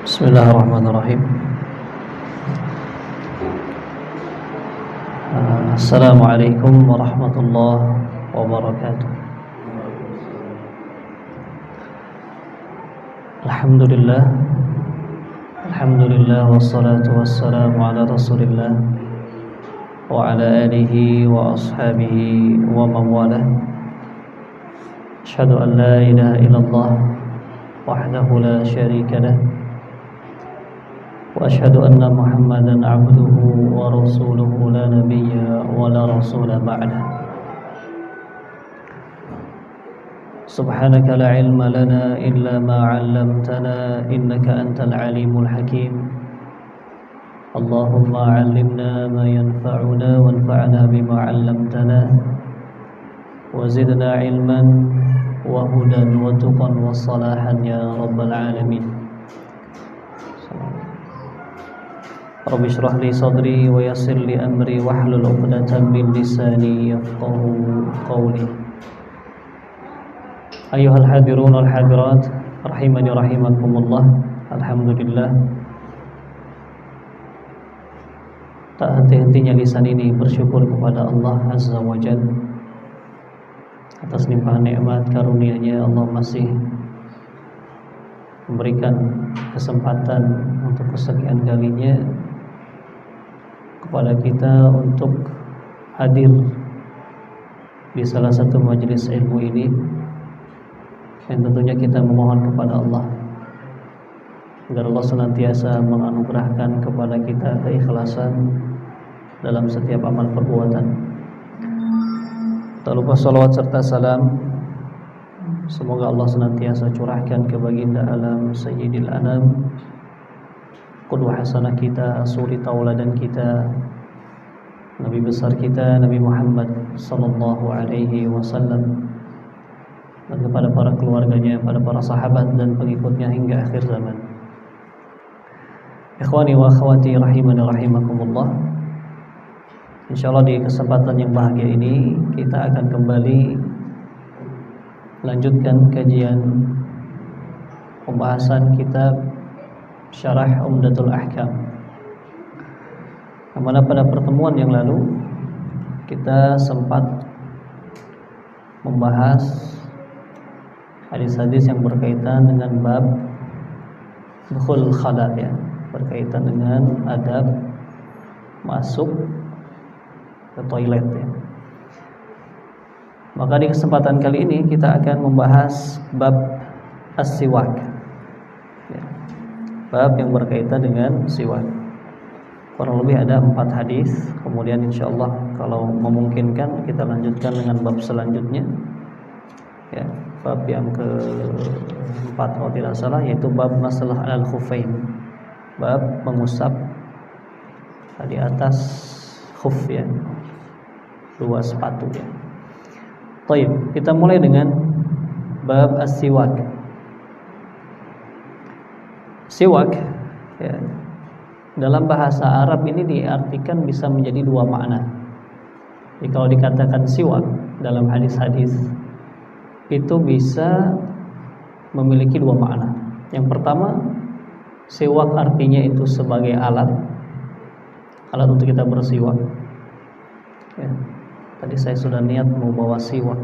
Bismillahirrahmanirrahim. Assalamualaikum warahmatullahi wabarakatuh. Alhamdulillah. Alhamdulillah wassalatu wassalamu ala Rasulillah wa ala alihi wa ashabihi wa man walah. Asyhadu an la ilaha illallah wahdahu la syarika lah. وأشهد أن محمدا عبده ورسوله لا نبي ولا رسول بعده سبحانك لا علم لنا إلا ما علمتنا إنك أنت العليم الحكيم اللهم علمنا ما ينفعنا وانفعنا بما علمتنا وزدنا علما وهدى وتقى وصلاحا يا رب العالمين Rabbi shrah li sadri wa yassir li amri wahlul 'uqdatam min lisani yafqahu qawli. Ayyuhal hadirun wal hadirat rahimani rahimakumullah. Alhamdulillah, tak henti-hentinya lisan ini bersyukur kepada Allah Azza wa Jalla atas limpahan nikmat karunia-Nya. Allah masih memberikan kesempatan untuk kesekian kalinya kepada kita untuk hadir di salah satu majelis ilmu ini, dan tentunya kita memohon kepada Allah agar Allah senantiasa menganugerahkan kepada kita keikhlasan dalam setiap amal perbuatan. Tak lupa salawat serta salam semoga Allah senantiasa curahkan ke baginda alam Sayyidil Anam, qudwah hasanah kita, suri tauladan kita, Nabi besar kita Nabi Muhammad sallallahu alaihi wasallam, dan kepada para keluarganya, pada para sahabat dan pengikutnya hingga akhir zaman. Ikhwani wa akhwati rahimani rahimakumullah. Insyaallah di kesempatan yang bahagia ini kita akan kembali lanjutkan kajian pembahasan kitab Syarah Umdatul Ahkam, yang mana pada pertemuan yang lalu kita sempat membahas hadis-hadis yang berkaitan dengan bab dukhul khala, ya, berkaitan dengan adab masuk ke toilet, ya. Maka di kesempatan kali ini kita akan membahas bab as-siwak, ya, bab yang berkaitan dengan siwak. Kurang lebih ada 4 hadis. Kemudian insyaallah kalau memungkinkan kita lanjutkan dengan bab selanjutnya, ya, bab yang ke-4 kalau tidak salah, yaitu bab masalah al-khuffain, bab mengusap di atas khuf, ya, 2 sepatu, ya. Baik, kita mulai dengan bab as-siwak. Siwak, ya, dalam bahasa Arab ini diartikan bisa menjadi 2 makna. Jadi kalau dikatakan siwak dalam hadis-hadis itu bisa memiliki 2 makna. Yang pertama, siwak artinya itu sebagai alat untuk kita bersiwak, ya. Tadi saya sudah niat mau bawa siwak,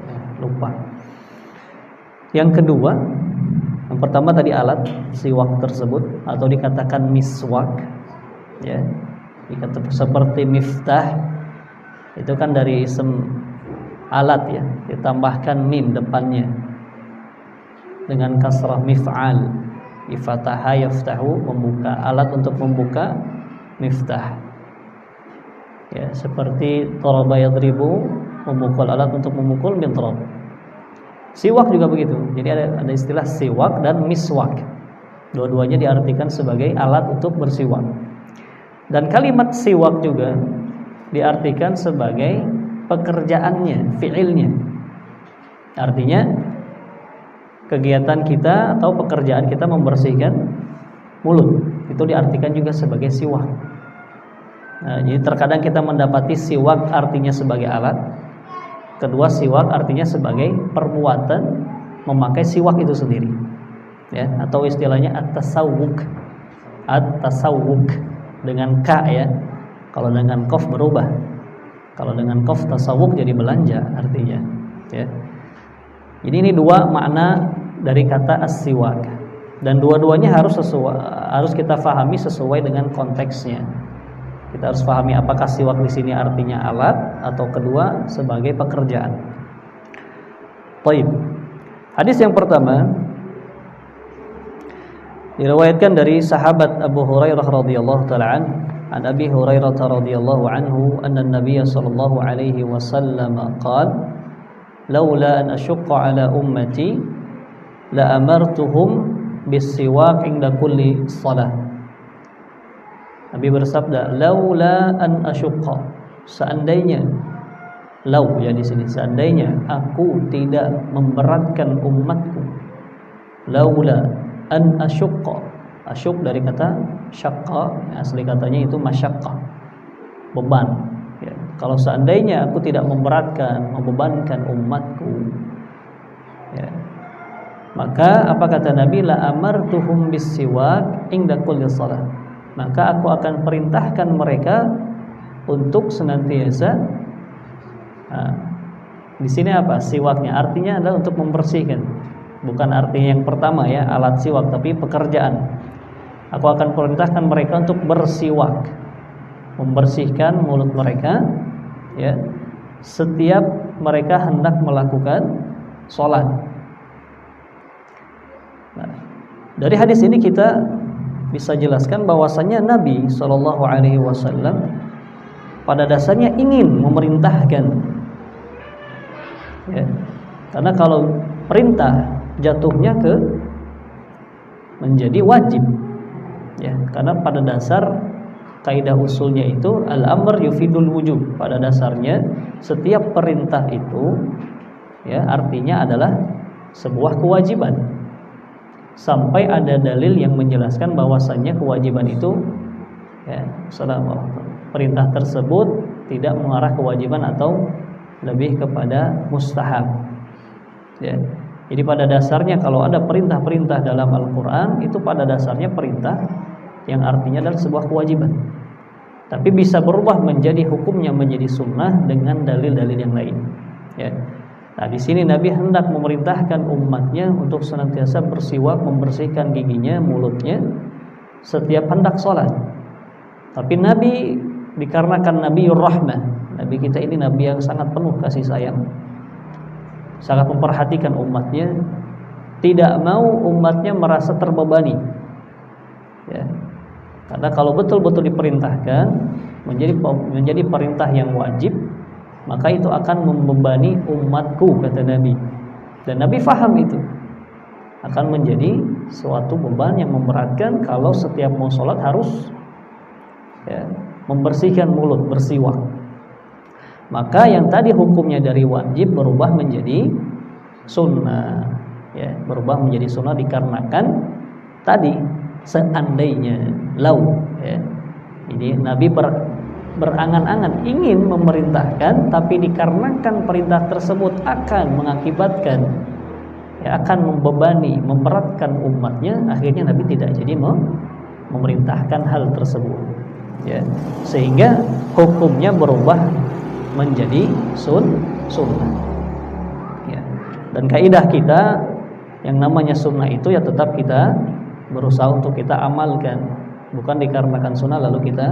ya, lupa. Yang kedua, yang pertama tadi alat siwak tersebut, atau dikatakan miswak, ya, dikata seperti miftah, itu kan dari isim alat, ya, ditambahkan mim depannya dengan kasrah mif'al, ifataha yaftahu, membuka, alat untuk membuka, miftah, ya, seperti daraba yadribu, memukul, alat untuk memukul, midrab. Siwak juga begitu. Jadi ada istilah siwak dan miswak. Dua-duanya diartikan sebagai alat untuk bersiwak. Dan kalimat siwak juga diartikan sebagai pekerjaannya, fi'ilnya. Artinya kegiatan kita atau pekerjaan kita membersihkan mulut, itu diartikan juga sebagai siwak. Nah, jadi terkadang kita mendapati siwak artinya sebagai alat, kedua siwak artinya sebagai perbuatan memakai siwak itu sendiri. ya, atau istilahnya at-tasawwuk. At-tasawwuk dengan ka ya. Kalau dengan qaf berubah. Kalau dengan qaf tasawwuk jadi belanja artinya, ya. Jadi ini dua makna dari kata as-siwak. Dan dua-duanya harus kita fahami sesuai dengan konteksnya. Kita harus pahami apakah siwak di sini artinya alat atau kedua sebagai pekerjaan. Baik. Hadis yang pertama diriwayatkan dari sahabat Abu Hurairah radhiyallahu taala an Abi Hurairah radhiyallahu anhu anna an-nabiy sallallahu alaihi wasallam qala laula an asyqa ala ummati la amartuhum bis-siwak inda kulli shalah. Nabi bersabda, laula an asyqa, seandainya, lau ya di sini, seandainya aku tidak memberatkan umatku, laula an asyqa, asyuq dari kata syaqqa, asli katanya itu masyaqqah, beban. Ya, kalau seandainya aku tidak membebankan umatku, ya, maka apa kata Nabi, la amartuhum bis-siwak inda kulli shalah, maka aku akan perintahkan mereka untuk senantiasa. Di sini apa siwaknya? Artinya adalah untuk membersihkan, bukan artinya yang pertama ya alat siwak, tapi pekerjaan. Aku akan perintahkan mereka untuk bersiwak, membersihkan mulut mereka, ya, setiap mereka hendak melakukan sholat. Nah, dari hadis ini kita bisa jelaskan bahwasanya Nabi Shallallahu Alaihi Wasallam pada dasarnya ingin memerintahkan, ya, karena kalau perintah jatuhnya ke menjadi wajib, ya, karena pada dasar kaidah usulnya itu al-amr yufidul wujub. Pada dasarnya setiap perintah itu, ya, artinya adalah sebuah kewajiban. Sampai ada dalil yang menjelaskan bahwasannya kewajiban itu, ya, perintah tersebut tidak mengarah kewajiban atau lebih kepada mustahab. Ya. Jadi pada dasarnya kalau ada perintah-perintah dalam Al-Qur'an itu pada dasarnya perintah yang artinya adalah sebuah kewajiban, tapi bisa berubah menjadi hukumnya menjadi sunnah dengan dalil-dalil yang lain. Ya. Nah di sini Nabi hendak memerintahkan umatnya untuk senantiasa bersiwak, membersihkan giginya, mulutnya setiap hendak sholat. Tapi Nabi dikarenakan Nabiur Rahmah, Nabi kita ini Nabi yang sangat penuh kasih sayang, sangat memperhatikan umatnya, tidak mau umatnya merasa terbebani. Ya. Karena kalau betul-betul diperintahkan menjadi perintah yang wajib, maka itu akan membebani umatku, kata Nabi. Dan Nabi faham itu akan menjadi suatu beban yang memberatkan kalau setiap mau sholat harus, ya, membersihkan mulut, bersiwak. Maka yang tadi hukumnya dari wajib berubah menjadi sunnah, ya, berubah menjadi sunnah dikarenakan tadi seandainya lau, ya. Jadi Nabi berangan-angan ingin memerintahkan, tapi dikarenakan perintah tersebut akan mengakibatkan, ya, akan membebani, memberatkan umatnya, akhirnya Nabi tidak jadi memerintahkan hal tersebut, ya, sehingga hukumnya berubah menjadi sunnah, ya. Dan kaidah kita yang namanya sunnah itu ya tetap kita berusaha untuk kita amalkan, bukan dikarenakan sunnah lalu kita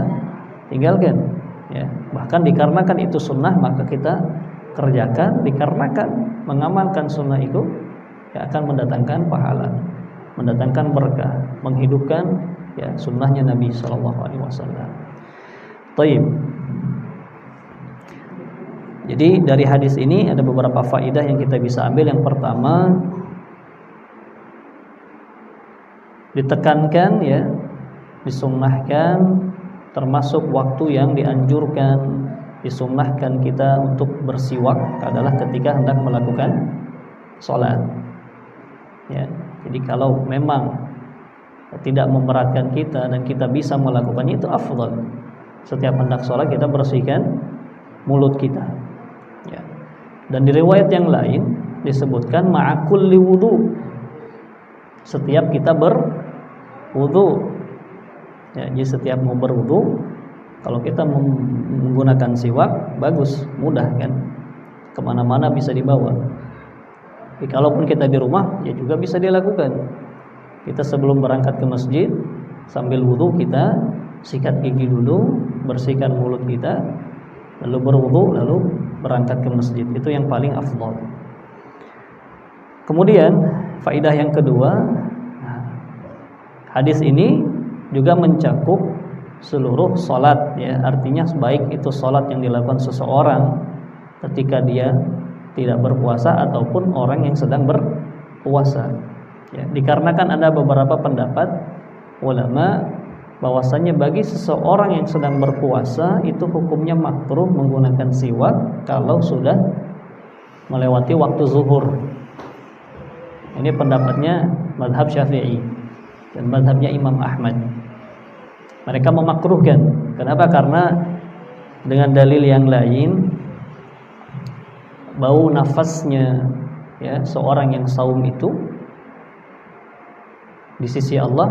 tinggalkan, ya. Bahkan dikarenakan itu sunnah maka kita kerjakan, dikarenakan mengamalkan sunnah itu, ya, akan mendatangkan pahala, mendatangkan berkah, menghidupkan, ya, sunnahnya Nabi Shallallahu Alaihi Wasallam. Taib. Jadi dari hadis ini ada beberapa faedah yang kita bisa ambil. Yang pertama, ditekankan, ya, disunnahkan, termasuk waktu yang dianjurkan, disunnahkan kita untuk bersiwak adalah ketika hendak melakukan sholat, ya. Jadi kalau memang tidak memberatkan kita dan kita bisa melakukannya, itu afdal. Setiap hendak sholat kita bersihkan mulut kita, ya. Dan di riwayat yang lain disebutkan ma'akulli wudu, setiap kita berwudu. Ya, jadi setiap mau berwudu, kalau kita menggunakan siwak, bagus, mudah kan, kemana-mana bisa dibawa. Jadi, kalaupun kita di rumah, ya juga bisa dilakukan. Kita sebelum berangkat ke masjid, sambil wudu kita sikat gigi dulu, bersihkan mulut kita, lalu berwudu, lalu berangkat ke masjid. Itu yang paling afdal. Kemudian faedah yang kedua, hadis ini juga mencakup seluruh salat, ya. Artinya baik itu salat yang dilakukan seseorang ketika dia tidak berpuasa ataupun orang yang sedang berpuasa. Ya, dikarenakan ada beberapa pendapat ulama bahwasanya bagi seseorang yang sedang berpuasa itu hukumnya makruh menggunakan siwak kalau sudah melewati waktu zuhur. Ini pendapatnya mazhab Syafi'i dan mazhabnya Imam Ahmad. Mereka memakruhkan. Kenapa? Karena dengan dalil yang lain, bau nafasnya, ya, seorang yang saum itu di sisi Allah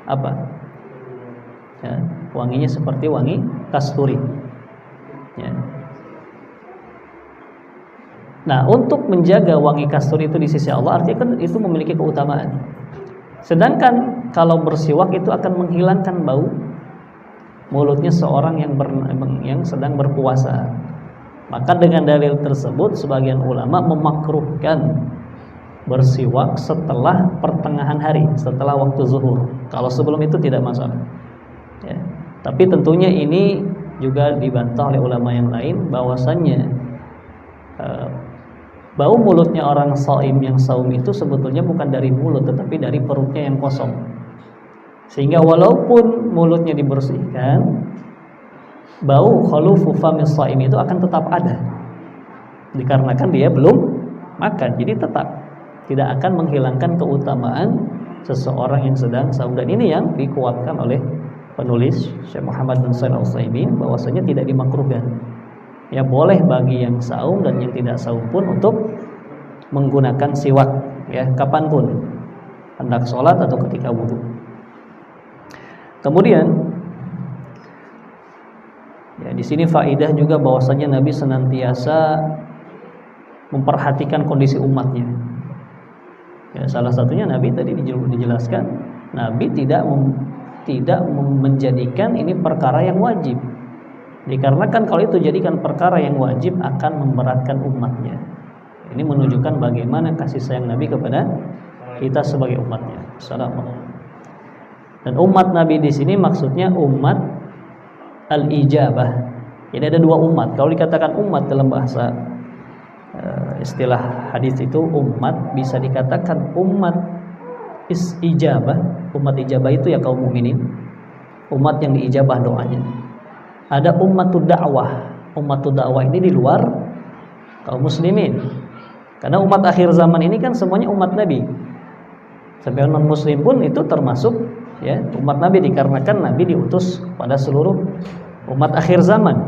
apa? Ya, wanginya seperti wangi kasturi. Ya. Nah, untuk menjaga wangi kasturi itu di sisi Allah, artinya kan itu memiliki keutamaan. Sedangkan kalau bersiwak itu akan menghilangkan bau mulutnya seorang yang sedang berpuasa. Maka dengan dalil tersebut sebagian ulama memakruhkan bersiwak setelah pertengahan hari, setelah waktu zuhur. Kalau sebelum itu tidak masalah. Ya. Tapi tentunya ini juga dibantah oleh ulama yang lain bahwasannya bau mulutnya orang shaim yang saum itu sebetulnya bukan dari mulut tetapi dari perutnya yang kosong. Sehingga walaupun mulutnya dibersihkan, bau khalufu famis shaim itu akan tetap ada. Dikarenakan dia belum makan, jadi tetap tidak akan menghilangkan keutamaan seseorang yang sedang saum. Dan ini yang dikuatkan oleh penulis Syekh Muhammad bin Shalih Al-Utsaimin bahwasanya tidak dimakruhkan. Ya, boleh bagi yang saum dan yang tidak saum pun untuk menggunakan siwak, ya, kapanpun, hendak sholat atau ketika wudu. Kemudian, ya, di sini faidah juga bahwasanya Nabi senantiasa memperhatikan kondisi umatnya. Ya, salah satunya Nabi tadi dijelaskan, Nabi tidak menjadikan ini perkara yang wajib. Dikarenakan kalau itu jadikan perkara yang wajib akan memberatkan umatnya. Ini menunjukkan bagaimana kasih sayang Nabi kepada kita sebagai umatnya. Assalamualaikum. Dan umat Nabi di sini maksudnya umat al-ijabah. Jadi ada dua umat. Kalau dikatakan umat dalam bahasa istilah hadis itu umat, bisa dikatakan umat ijabah. Umat ijabah itu ya kaum mukminin, umat yang diijabah doanya. Ada ummatud dakwah. Ummatud dakwah ini di luar kaum muslimin. Karena umat akhir zaman ini kan semuanya umat Nabi. Sampai non muslim pun itu termasuk, ya, umat Nabi, dikarenakan Nabi diutus pada seluruh umat akhir zaman.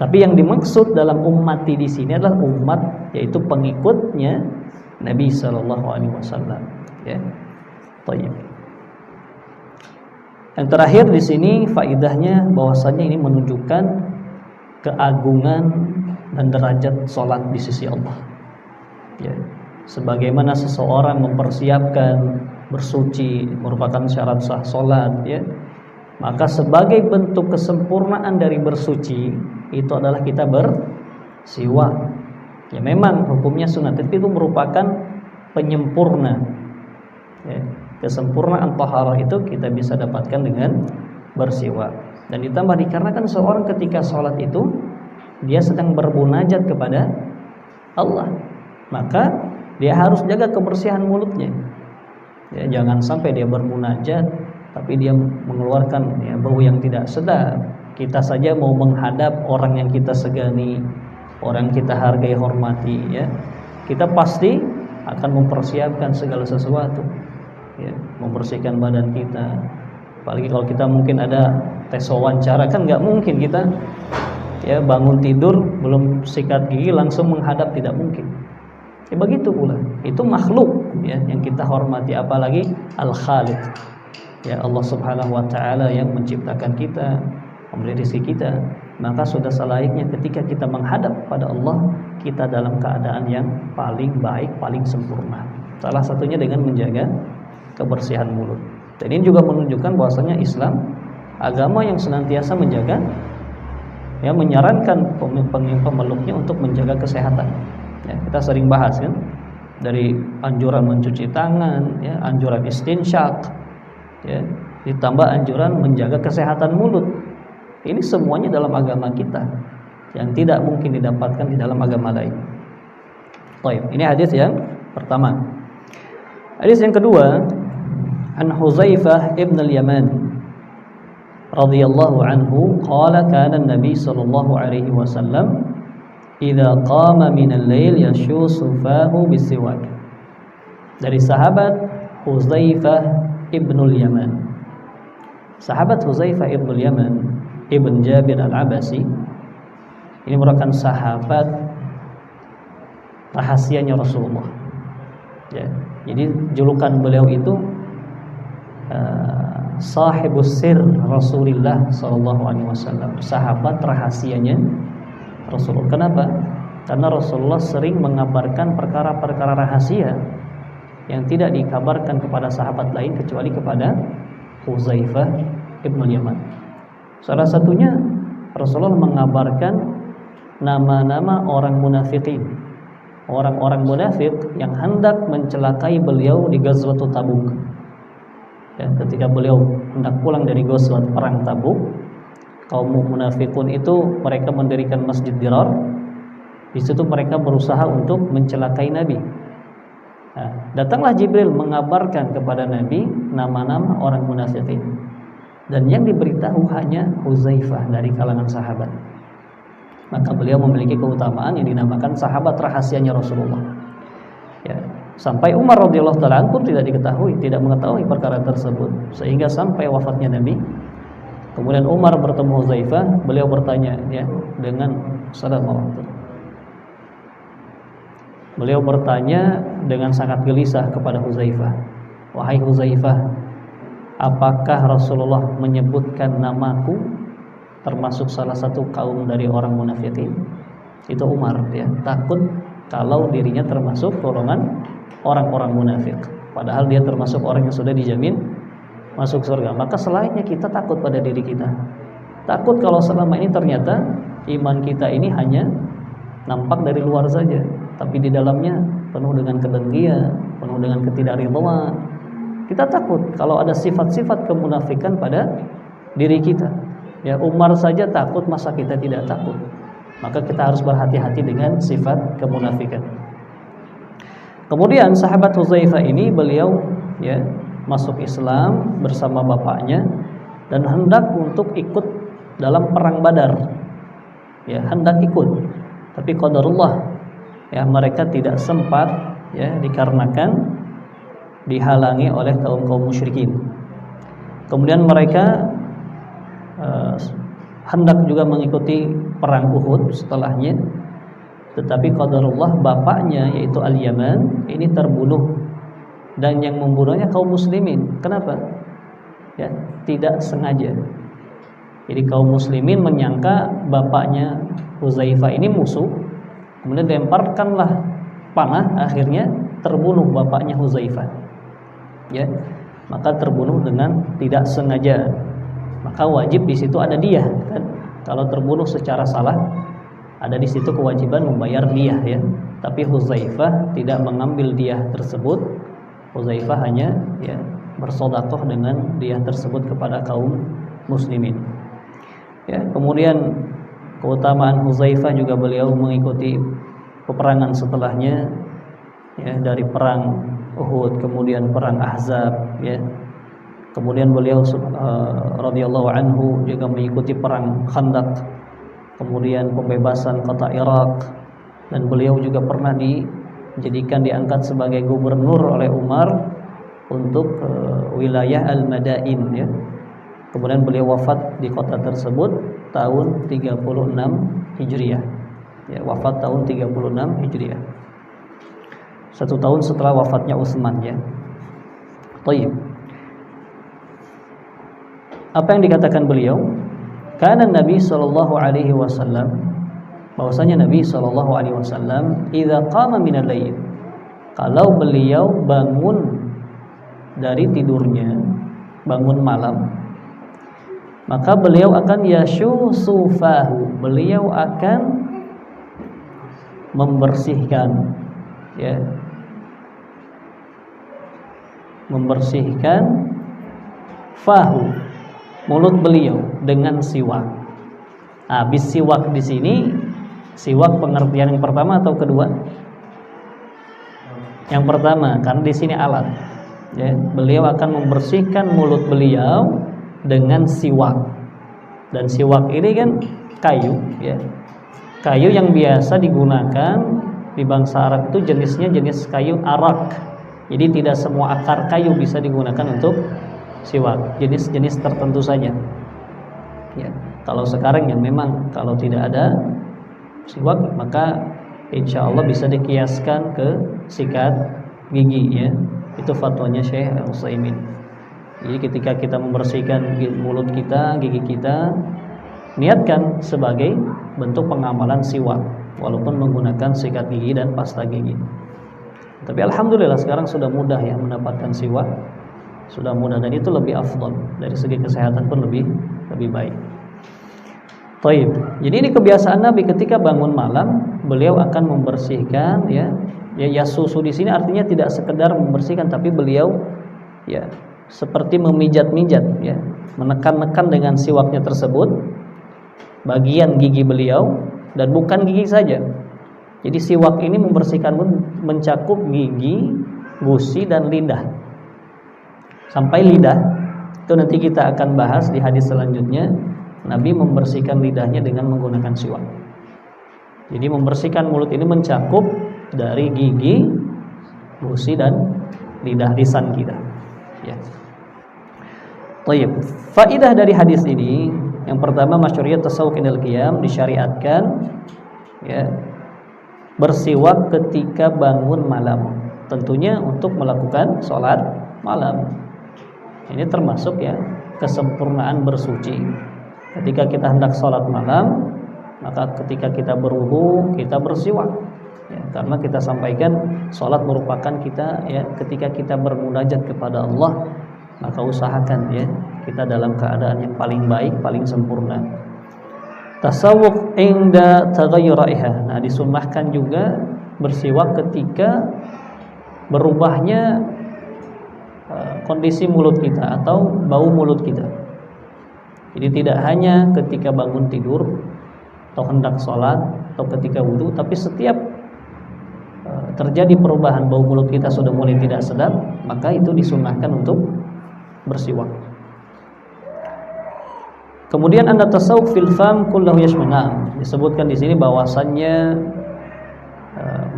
Tapi yang dimaksud dalam ummati di sini adalah umat, yaitu pengikutnya Nabi sallallahu alaihi wasallam, ya. Baik. Yang terakhir di sini faidahnya bahwasanya ini menunjukkan keagungan dan derajat salat di sisi Allah. Ya. Sebagaimana seseorang mempersiapkan bersuci merupakan syarat sah salat, ya. Maka sebagai bentuk kesempurnaan dari bersuci itu adalah kita bersiwak. Ya, memang hukumnya sunat, tapi itu merupakan penyempurna. Ya. Kesempurnaan taharah itu kita bisa dapatkan dengan bersiwak. Dan ditambah dikarenakan seorang ketika sholat itu dia sedang bermunajat kepada Allah, maka dia harus jaga kebersihan mulutnya. Ya, jangan sampai dia bermunajat tapi dia mengeluarkan, ya, bau yang tidak sedap. Kita saja mau menghadap orang yang kita segani, orang yang kita hargai, hormati, ya, kita pasti akan mempersiapkan segala sesuatu. Ya, membersihkan badan kita. Apalagi kalau kita mungkin ada tes wawancara, kan nggak mungkin kita, ya, bangun tidur belum sikat gigi langsung menghadap, tidak mungkin. Begitu pula, itu makhluk ya yang kita hormati, apalagi Al-Khaliq. Ya, Allah Subhanahu wa taala yang menciptakan kita, memberi rezeki kita. Maka sudah selayaknya ketika kita menghadap pada Allah, kita dalam keadaan yang paling baik, paling sempurna. Salah satunya dengan menjaga kebersihan mulut. Dan ini juga menunjukkan bahwasanya Islam agama yang senantiasa menjaga, ya, menyarankan pemeluknya untuk menjaga kesehatan. Ya, kita sering bahas kan, dari anjuran mencuci tangan, ya, anjuran istinsyak, ya, ditambah anjuran menjaga kesehatan mulut. Ini semuanya dalam agama kita yang tidak mungkin didapatkan di dalam agama lain. Baik, ini hadis yang pertama. Hadis yang kedua, an Huzaifah ibn al-Yaman radhiyallahu anhu qala kana an-nabi sallallahu alaihi wasallam idza qama min al-lail yashusu fahu bisiwak. Dari sahabat Huzaifah ibn al-Yaman. Sahabat Huzaifah ibn al-Yaman ibn Jabir al-Abasi ini merupakan sahabat rahasianya Rasulullah. Ya, jadi julukan beliau itu sahibus sir Rasulullah sallallahu alaihi wasallam, sahabat rahasianya Rasulullah. Kenapa? Karena Rasulullah sering mengabarkan perkara-perkara rahasia yang tidak dikabarkan kepada sahabat lain kecuali kepada Huzaifah ibn al-Yaman. Salah satunya Rasulullah mengabarkan nama-nama orang munafikin, orang-orang munafik yang hendak mencelakai beliau di Ghazwatul Tabuk. Ya, ketika beliau hendak pulang dari Ghazwat perang Tabuk, kaum munafikun itu mereka mendirikan Masjid Dirar. Di situ mereka berusaha untuk mencelakai Nabi. Nah, datanglah Jibril mengabarkan kepada Nabi nama-nama orang munafikin. Dan yang diberitahu hanya Huzaifah dari kalangan sahabat. Maka beliau memiliki keutamaan yang dinamakan sahabat rahasianya Rasulullah. Ya, sampai Umar radhiyallahu taala pun tidak mengetahui perkara tersebut, sehingga sampai wafatnya Nabi. Kemudian Umar bertemu Huzaifah, beliau bertanya, ya, dengan beliau bertanya dengan sangat gelisah kepada Huzaifah, wahai Huzaifah, apakah Rasulullah menyebutkan namaku termasuk salah satu kaum dari orang munafikin? Itu Umar, ya, takut kalau dirinya termasuk golongan orang-orang munafik, padahal dia termasuk orang yang sudah dijamin masuk surga. Maka selayaknya kita takut pada diri kita, takut kalau selama ini ternyata iman kita ini hanya nampak dari luar saja, tapi di dalamnya penuh dengan kedengkian, penuh dengan ketidakridhaan. Kita takut kalau ada sifat-sifat kemunafikan pada diri kita. Ya, Umar saja takut, masa kita tidak takut? Maka kita harus berhati-hati dengan sifat kemunafikan. Kemudian sahabat Huzaifah ini beliau, ya, masuk Islam bersama bapaknya dan hendak untuk ikut dalam perang Badar. Ya, hendak ikut. Tapi qadarullah, ya, mereka tidak sempat, ya, dikarenakan dihalangi oleh kaum musyrikin. Kemudian mereka hendak juga mengikuti perang Uhud setelahnya, tetapi qadarullah bapaknya yaitu Al-Yaman ini terbunuh, dan yang membunuhnya kaum muslimin. Kenapa? Ya, tidak sengaja. Jadi kaum muslimin menyangka bapaknya Huzaifah ini musuh, kemudian lemparkanlah panah, akhirnya terbunuh bapaknya Huzaifah. Ya, maka terbunuh dengan tidak sengaja. Maka wajib di situ ada diyah, kan? Kalau terbunuh secara salah, ada di situ kewajiban membayar diyah, ya. Tapi Huzaifah tidak mengambil diyah tersebut. Huzaifah hanya, ya, bersedekah dengan diyah tersebut kepada kaum muslimin. Ya, kemudian keutamaan Huzaifah juga beliau mengikuti peperangan setelahnya, ya, dari perang Uhud, kemudian perang Ahzab, ya. Kemudian beliau radhiyallahu anhu juga mengikuti perang Khandaq, kemudian pembebasan kota Irak, dan beliau juga pernah diangkat sebagai gubernur oleh Umar untuk wilayah Al-Madain, ya. Kemudian beliau wafat di kota tersebut tahun 36 Hijriah. Ya, wafat tahun 36 Hijriah. 1 tahun setelah wafatnya Utsman ya. Baik. Apa yang dikatakan beliau? Karena Nabi sallallahu alaihi wasallam, bahwasanya Nabi sallallahu alaihi wasallam idza qama minal lail, kalau beliau bangun dari tidurnya, bangun malam, maka beliau akan yashusufahu, beliau akan membersihkan ya, membersihkan fahu, mulut beliau dengan siwak. Habis siwak di sini, siwak pengertian yang pertama atau kedua? Yang pertama, karena di sini alat. Ya, beliau akan membersihkan mulut beliau dengan siwak. Dan siwak ini kan kayu, ya. Kayu yang biasa digunakan di bangsa Arab itu jenisnya jenis kayu arak. Jadi tidak semua akar kayu bisa digunakan untuk siwak, jenis-jenis tertentu saja. Ya, kalau sekarang ya memang kalau tidak ada siwak maka insya Allah bisa dikiaskan ke sikat gigi ya. Itu fatwanya Syekh Al-Utsaimin. Jadi ketika kita membersihkan mulut kita, gigi kita, niatkan sebagai bentuk pengamalan siwak walaupun menggunakan sikat gigi dan pasta gigi. Tapi alhamdulillah sekarang sudah mudah ya mendapatkan siwak. Sudah mudah dan itu lebih afdal, dari segi kesehatan pun lebih baik. Taib. Jadi ini kebiasaan Nabi ketika bangun malam, beliau akan membersihkan ya yasusu di sini artinya tidak sekedar membersihkan, tapi beliau ya seperti memijat-mijat ya, menekan-nekan dengan siwaknya tersebut bagian gigi beliau, dan bukan gigi saja. Jadi siwak ini membersihkan mencakup gigi, gusi dan lidah. Sampai lidah, itu nanti kita akan bahas di hadis selanjutnya. Nabi membersihkan lidahnya dengan menggunakan siwak. Jadi membersihkan mulut ini mencakup dari gigi, gusi dan lidah lisan kita. Ya. Baik. Faidah dari hadis ini, yang pertama masyru'iyat tasawwuk indal qiyam, disyariatkan ya bersiwak ketika bangun malam. Tentunya untuk melakukan sholat malam. Ini termasuk ya kesempurnaan bersuci. Ketika kita hendak sholat malam, maka ketika kita berwudu kita bersiwak. Ya, karena kita sampaikan sholat merupakan kita ya ketika kita bermunajat kepada Allah, maka usahakan ya kita dalam keadaan yang paling baik, paling sempurna. Tasawwuk inda taghayyur raihah. Nah, disunnahkan juga bersiwak ketika berubahnya kondisi mulut kita atau bau mulut kita. Jadi tidak hanya ketika bangun tidur atau hendak sholat atau ketika wudu, tapi setiap terjadi perubahan bau mulut kita sudah mulai tidak sedap, maka itu disunnahkan untuk bersiwak. Kemudian anda tasawwuk fil fam kullahu yashmana. Disebutkan di sini bahwasannya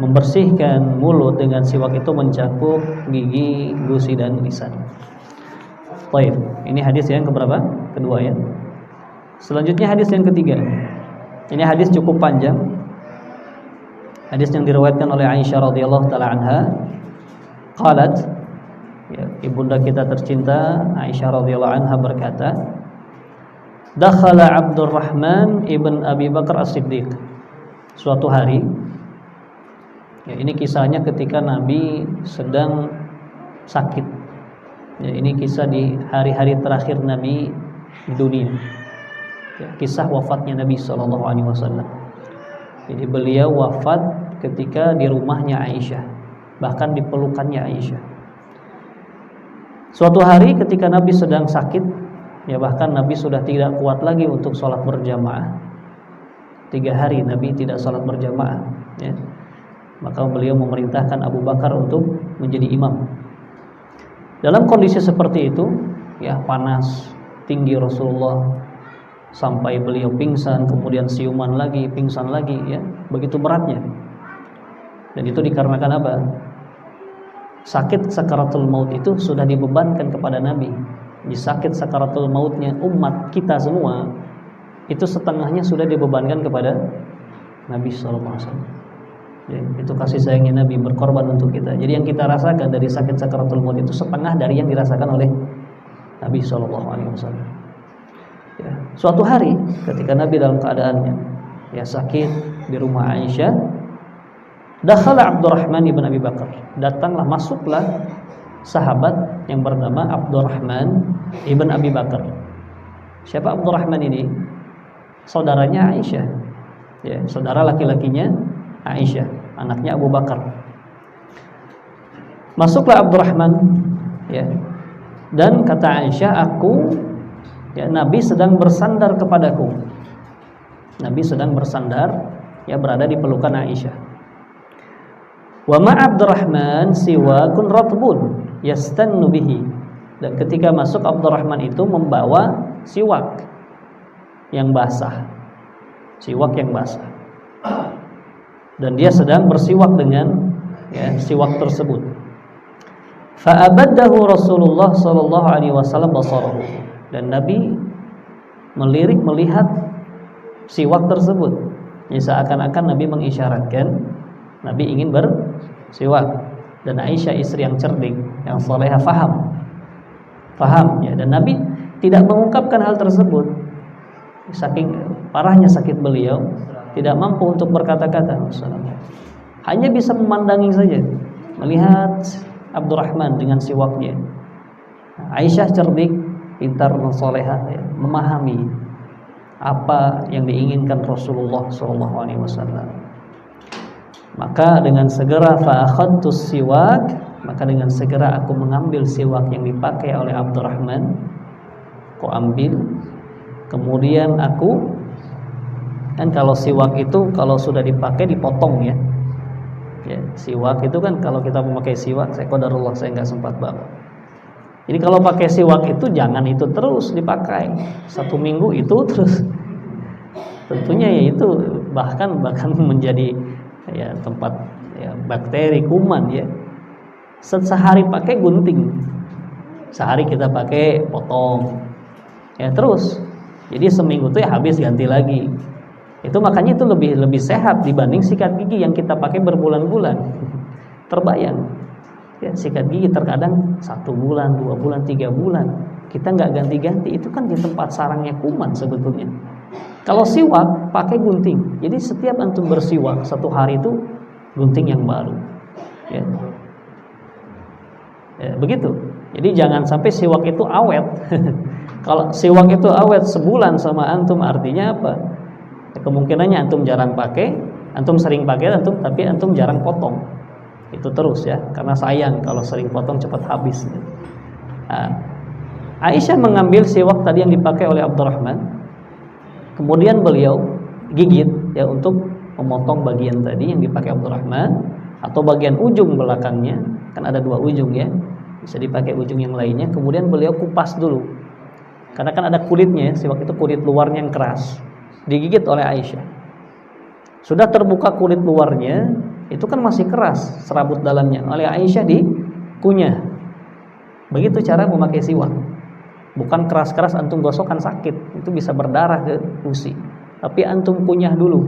membersihkan mulut dengan siwak itu mencakup gigi, gusi dan lisan. Baik, ini hadis yang keberapa? Kedua ya. Selanjutnya hadis yang ketiga. Ini hadis cukup panjang. Hadis yang diriwayatkan oleh Aisyah radhiyallahu taala anha. Qalat, ya, ibunda kita tercinta Aisyah radhiyallahu anha berkata, dakhala Abdurrahman ibn Abi Bakar As-Siddiq. Suatu hari, ya, ini kisahnya ketika Nabi sedang sakit. Ya, ini kisah di hari-hari terakhir Nabi di dunia. Ya, kisah wafatnya Nabi SAW. Jadi beliau wafat ketika di rumahnya Aisyah, bahkan di pelukannya Aisyah. Suatu hari ketika Nabi sedang sakit, ya bahkan Nabi sudah tidak kuat lagi untuk sholat berjamaah. 3 hari Nabi tidak sholat berjamaah. Ya. Maka beliau memerintahkan Abu Bakar untuk menjadi imam. Dalam kondisi seperti itu, ya panas tinggi Rasulullah sampai beliau pingsan, kemudian siuman lagi, pingsan lagi, ya begitu beratnya. Dan itu dikarenakan apa? Sakit sakaratul maut itu sudah dibebankan kepada Nabi. Di sakit sakaratul mautnya umat kita semua itu setengahnya sudah dibebankan kepada Nabi SAW. Ya, itu kasih sayangnya Nabi berkorban untuk kita. Jadi yang kita rasakan dari sakit sakaratul maut itu setengah dari yang dirasakan oleh Nabi SAW. Ya, suatu hari ketika Nabi dalam keadaannya ya sakit di rumah Aisyah, dakhala Abdurrahman ibn Abi Bakar. Masuklah sahabat yang bernama Abdurrahman ibn Abi Bakar. Siapa Abdurrahman ini? Saudaranya Aisyah. Ya, saudara laki-lakinya Aisyah, anaknya Abu Bakar. Masuklah Abdurrahman, ya. Dan kata Aisyah, Nabi sedang bersandar kepadaku. Nabi sedang bersandar, ya, berada di pelukan Aisyah. Wa ma Abdurrahman siwakun ratbun yastannu bihi. Dan ketika masuk Abdurrahman itu membawa siwak yang basah. Siwak yang basah. Dan dia sedang bersiwak dengan siwak tersebut. Fa abaddahu Rasulullah sallallahu alaihi wasallam basarahu. Dan Nabi melirik melihat siwak tersebut. Ya, seakan-akan Nabi mengisyaratkan Nabi ingin bersiwak. Dan Aisyah istri yang cerdik, yang salehah faham ya, dan Nabi tidak mengungkapkan hal tersebut. Saking parahnya sakit beliau, tidak mampu untuk berkata-kata. Hanya bisa memandangi saja, melihat Abdurrahman dengan siwaknya. Aisyah cerdik, pintar, salehah, ya, memahami apa yang diinginkan Rasulullah SAW. Maka dengan segera fa'akhadtus siwak, maka dengan segera aku mengambil siwak yang dipakai oleh Abdurrahman. Aku ambil, kemudian aku, kan kalau siwak itu kalau sudah dipakai dipotong ya. Ya, siwak itu kan kalau kita memakai siwak, saya qadarullah saya nggak sempat bawa. Jadi kalau pakai siwak itu jangan itu terus dipakai. 1 minggu itu terus. Tentunya ya itu bahkan menjadi ya tempat ya bakteri, kuman ya. Sehari pakai gunting. Sehari kita pakai potong. Ya terus. Jadi seminggu itu ya habis ganti lagi. Itu makanya itu lebih sehat dibanding sikat gigi yang kita pakai berbulan-bulan. Terbayang. Ya, sikat gigi terkadang 1 bulan, 2 bulan, 3 bulan kita nggak ganti-ganti, itu kan di tempat sarangnya kuman sebetulnya. Kalau siwak pakai gunting, jadi setiap antum bersiwak 1 hari itu gunting yang baru. Ya. Ya, begitu. Jadi jangan sampai siwak itu awet. Kalau siwak itu awet sebulan sama antum, artinya apa? Ya, kemungkinannya antum jarang pakai, antum sering pakai tapi antum jarang potong. Itu terus ya, karena sayang kalau sering potong cepat habis. Nah, Aisyah mengambil siwak tadi yang dipakai oleh Abdurrahman, kemudian beliau gigit ya untuk memotong bagian tadi yang dipakai Abdurrahman atau bagian ujung belakangnya, kan ada 2 ujung ya, bisa dipakai ujung yang lainnya. Kemudian beliau kupas dulu, karena kan ada kulitnya, siwak itu kulit luarnya yang keras, digigit oleh Aisyah. Sudah terbuka kulit luarnya, itu kan masih keras serabut dalamnya, oleh Aisyah dikunyah. Begitu cara memakai siwak. Bukan keras-keras antum gosokkan sakit, itu bisa berdarah ke gusi. Tapi antum kunyah dulu.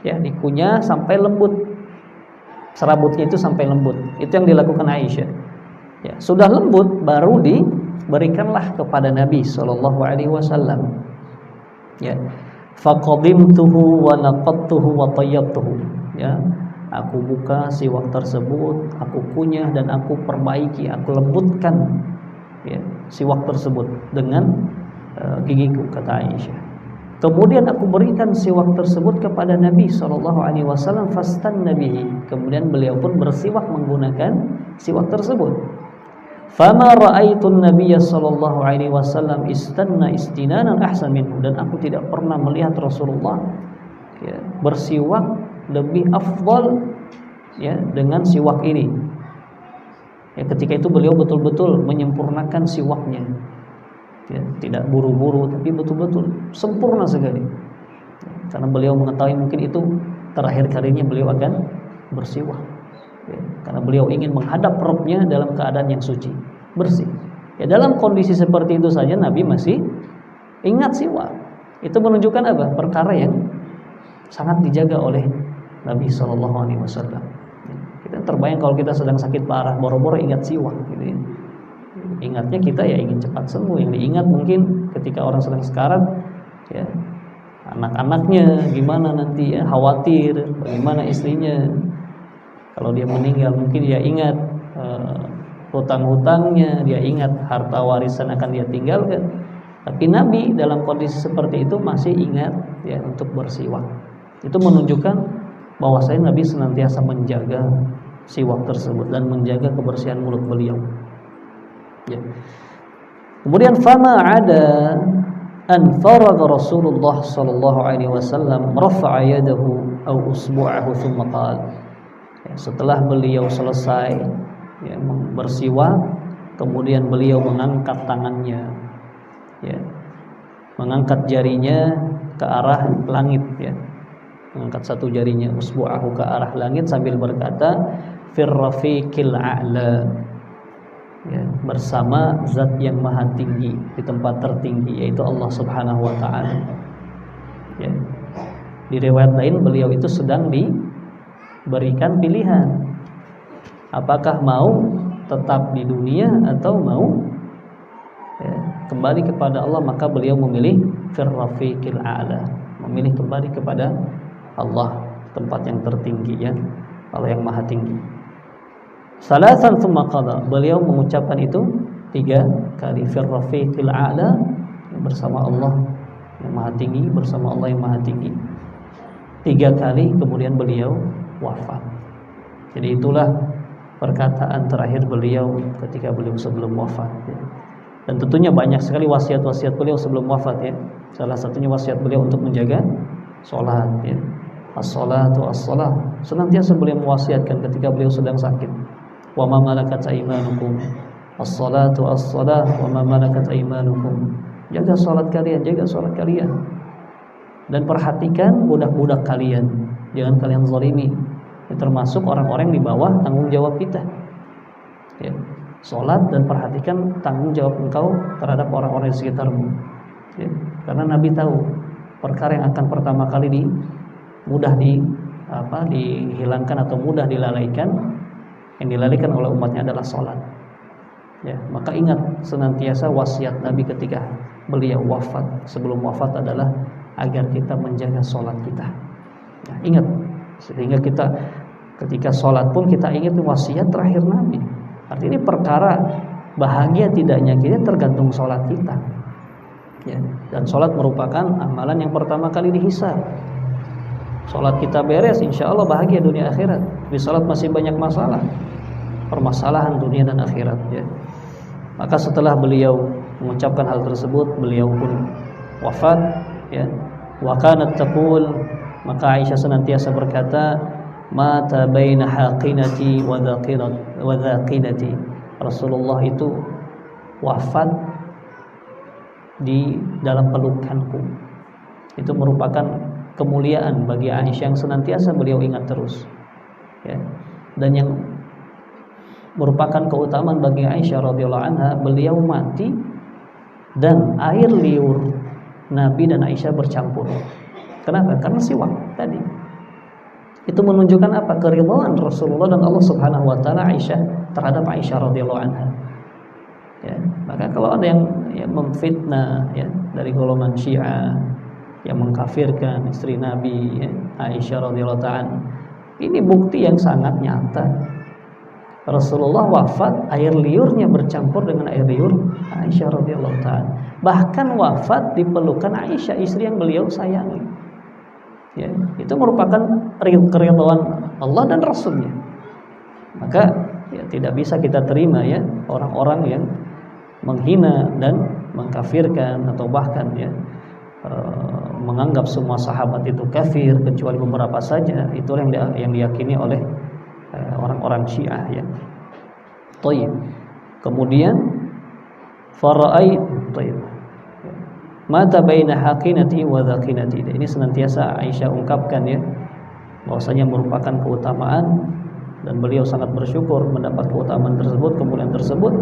Ya, dikunyah sampai lembut. Serabutnya itu sampai lembut. Itu yang dilakukan Aisyah. Ya, sudah lembut baru diberikanlah kepada Nabi sallallahu alaihi wasallam. Ya. Faqadimtuhu wa naqadtuhu wa tayyabtuhu. Ya. Aku buka siwak tersebut, aku kunyah dan aku perbaiki, aku lembutkan ya, siwak tersebut dengan gigiku, kata Aisyah. Kemudian aku berikan siwak tersebut kepada Nabi SAW, fastan Nabi. Kemudian beliau pun bersiwak menggunakan siwak tersebut. Fama ra'aitun Nabiyya sallallahu alaihi wasallam istanna istinanan ahsan minhu. Dan aku tidak pernah melihat Rasulullah ya, bersiwak lebih afdal ya dengan siwak ini. Ya, ketika itu beliau betul-betul menyempurnakan siwaknya. Ya, tidak buru-buru tapi betul-betul sempurna sekali. Ya, karena beliau mengetahui mungkin itu terakhir kalinya beliau akan bersiwak. Ya, karena beliau ingin menghadap Rabbnya dalam keadaan yang suci, bersih. Ya, dalam kondisi seperti itu saja Nabi masih ingat siwak. Itu menunjukkan apa? Perkara yang sangat dijaga oleh Nabi Shallallahu Alaihi Wasallam. Kita terbayang kalau kita sedang sakit parah, boro-boro ingat siwak, gitu ya. Ingatnya kita ya ingin cepat sembuh. Yang diingat mungkin ketika orang sedang sekarat, ya anak-anaknya gimana nanti ya, khawatir bagaimana istrinya. Kalau dia meninggal mungkin dia ingat hutang-hutangnya, dia ingat harta warisan akan dia tinggalkan. Tapi Nabi dalam kondisi seperti itu masih ingat ya untuk bersiwak. Itu menunjukkan bahwasanya Nabi senantiasa menjaga siwak tersebut dan menjaga kebersihan mulut beliau. Ya. Kemudian fama ada an faraga Rasulullah sallallahu alaihi wasallam rafa'a yadahu aw usbu'ahu thumma qala. Ya, setelah beliau selesai ya, bersiwak, kemudian beliau mengangkat tangannya, ya, mengangkat jarinya ke arah langit, ya, mengangkat satu jarinya usbu'ahu ke arah langit sambil berkata fir rafiqil a'la, ya, bersama zat yang maha tinggi, di tempat tertinggi yaitu Allah Subhanahu wa taala. Ya. Di riwayat lain beliau itu sedang diberikan pilihan. Apakah mau tetap di dunia atau mau ya, kembali kepada Allah, maka beliau memilih fir rafiqil a'la, memilih kembali kepada Allah, tempat yang tertinggi, ya, Allah yang maha tinggi. Salasan tsumma qada, beliau mengucapkan itu 3 kali fir rafiqil a'la, bersama Allah yang maha tinggi, bersama Allah yang maha tinggi. 3 kali kemudian beliau wafat. Jadi itulah perkataan terakhir beliau ketika beliau sebelum wafat, ya. Dan tentunya banyak sekali wasiat-wasiat beliau sebelum wafat, ya. Salah satunya wasiat beliau untuk menjaga salat, ya. As-salatu as-salah. Senantiasa beliau mewasiatkan ketika beliau sedang sakit. Wa ma malakat aymanukum. As-salatu as-salah wa ma malakat aymanukum. Jaga salat kalian, jaga salat kalian. Dan perhatikan budak-budak kalian. Jangan kalian zalimi. Termasuk orang-orang di bawah tanggung jawab kita. Ya. Salat dan perhatikan tanggung jawab engkau terhadap orang-orang di sekitarmu. Ya. Karena Nabi tahu perkara yang akan pertama kali dihilangkan atau mudah dilalaikan, yang dilalaikan oleh umatnya adalah salat. Ya, maka ingat senantiasa wasiat Nabi ketika beliau wafat, sebelum wafat adalah agar kita menjaga salat kita. Ya, ingat, sehingga kita ketika salat pun kita ingat wasiat terakhir Nabi. Artinya ini perkara bahagia tidaknya kita tergantung salat kita. Ya, dan salat merupakan amalan yang pertama kali dihisab. Salat kita beres, insya Allah bahagia dunia akhirat. Di salat masih banyak masalah, permasalahan dunia dan akhirat, ya. Maka setelah beliau mengucapkan hal tersebut, beliau pun wafat, ya. Wa kanat taqul, maka Aisyah senantiasa berkata, mata baina haqinati wa dhaqinati. Rasulullah itu wafat di dalam pelukanku. Itu merupakan kemuliaan bagi Aisyah yang senantiasa beliau ingat terus, ya. Dan yang merupakan keutamaan bagi Aisyah radhiyallahu anha, beliau mati dan air liur Nabi dan Aisyah bercampur. Kenapa? Karena siwak tadi. Itu menunjukkan apa? Keridhaan Rasulullah dan Allah Subhanahu wa taala Aisyah terhadap Aisyah radhiyallahu anha. Ya, maka kalau ada yang memfitnah, ya, dari golongan Syiah yang mengkafirkan istri Nabi, ya, Aisyah radhiyallahu taala, ini bukti yang sangat nyata. Rasulullah wafat, air liurnya bercampur dengan air liur Aisyah radhiyallahu taala. Bahkan wafat di pelukan Aisyah, istri yang beliau sayangi. Ya, itu merupakan keridhaan Allah dan Rasulnya. Maka ya, tidak bisa kita terima, ya, orang-orang yang menghina dan mengkafirkan atau bahkan, ya, menganggap semua sahabat itu kafir kecuali beberapa saja. Itulah yang diyakini oleh orang-orang Syiah, ya. Thayyib. Kemudian mata baina haqinati wa dhaqinati. Ini senantiasa Aisyah ungkapkan, ya, bahwasanya merupakan keutamaan dan beliau sangat bersyukur mendapat keutamaan tersebut, kemuliaan tersebut.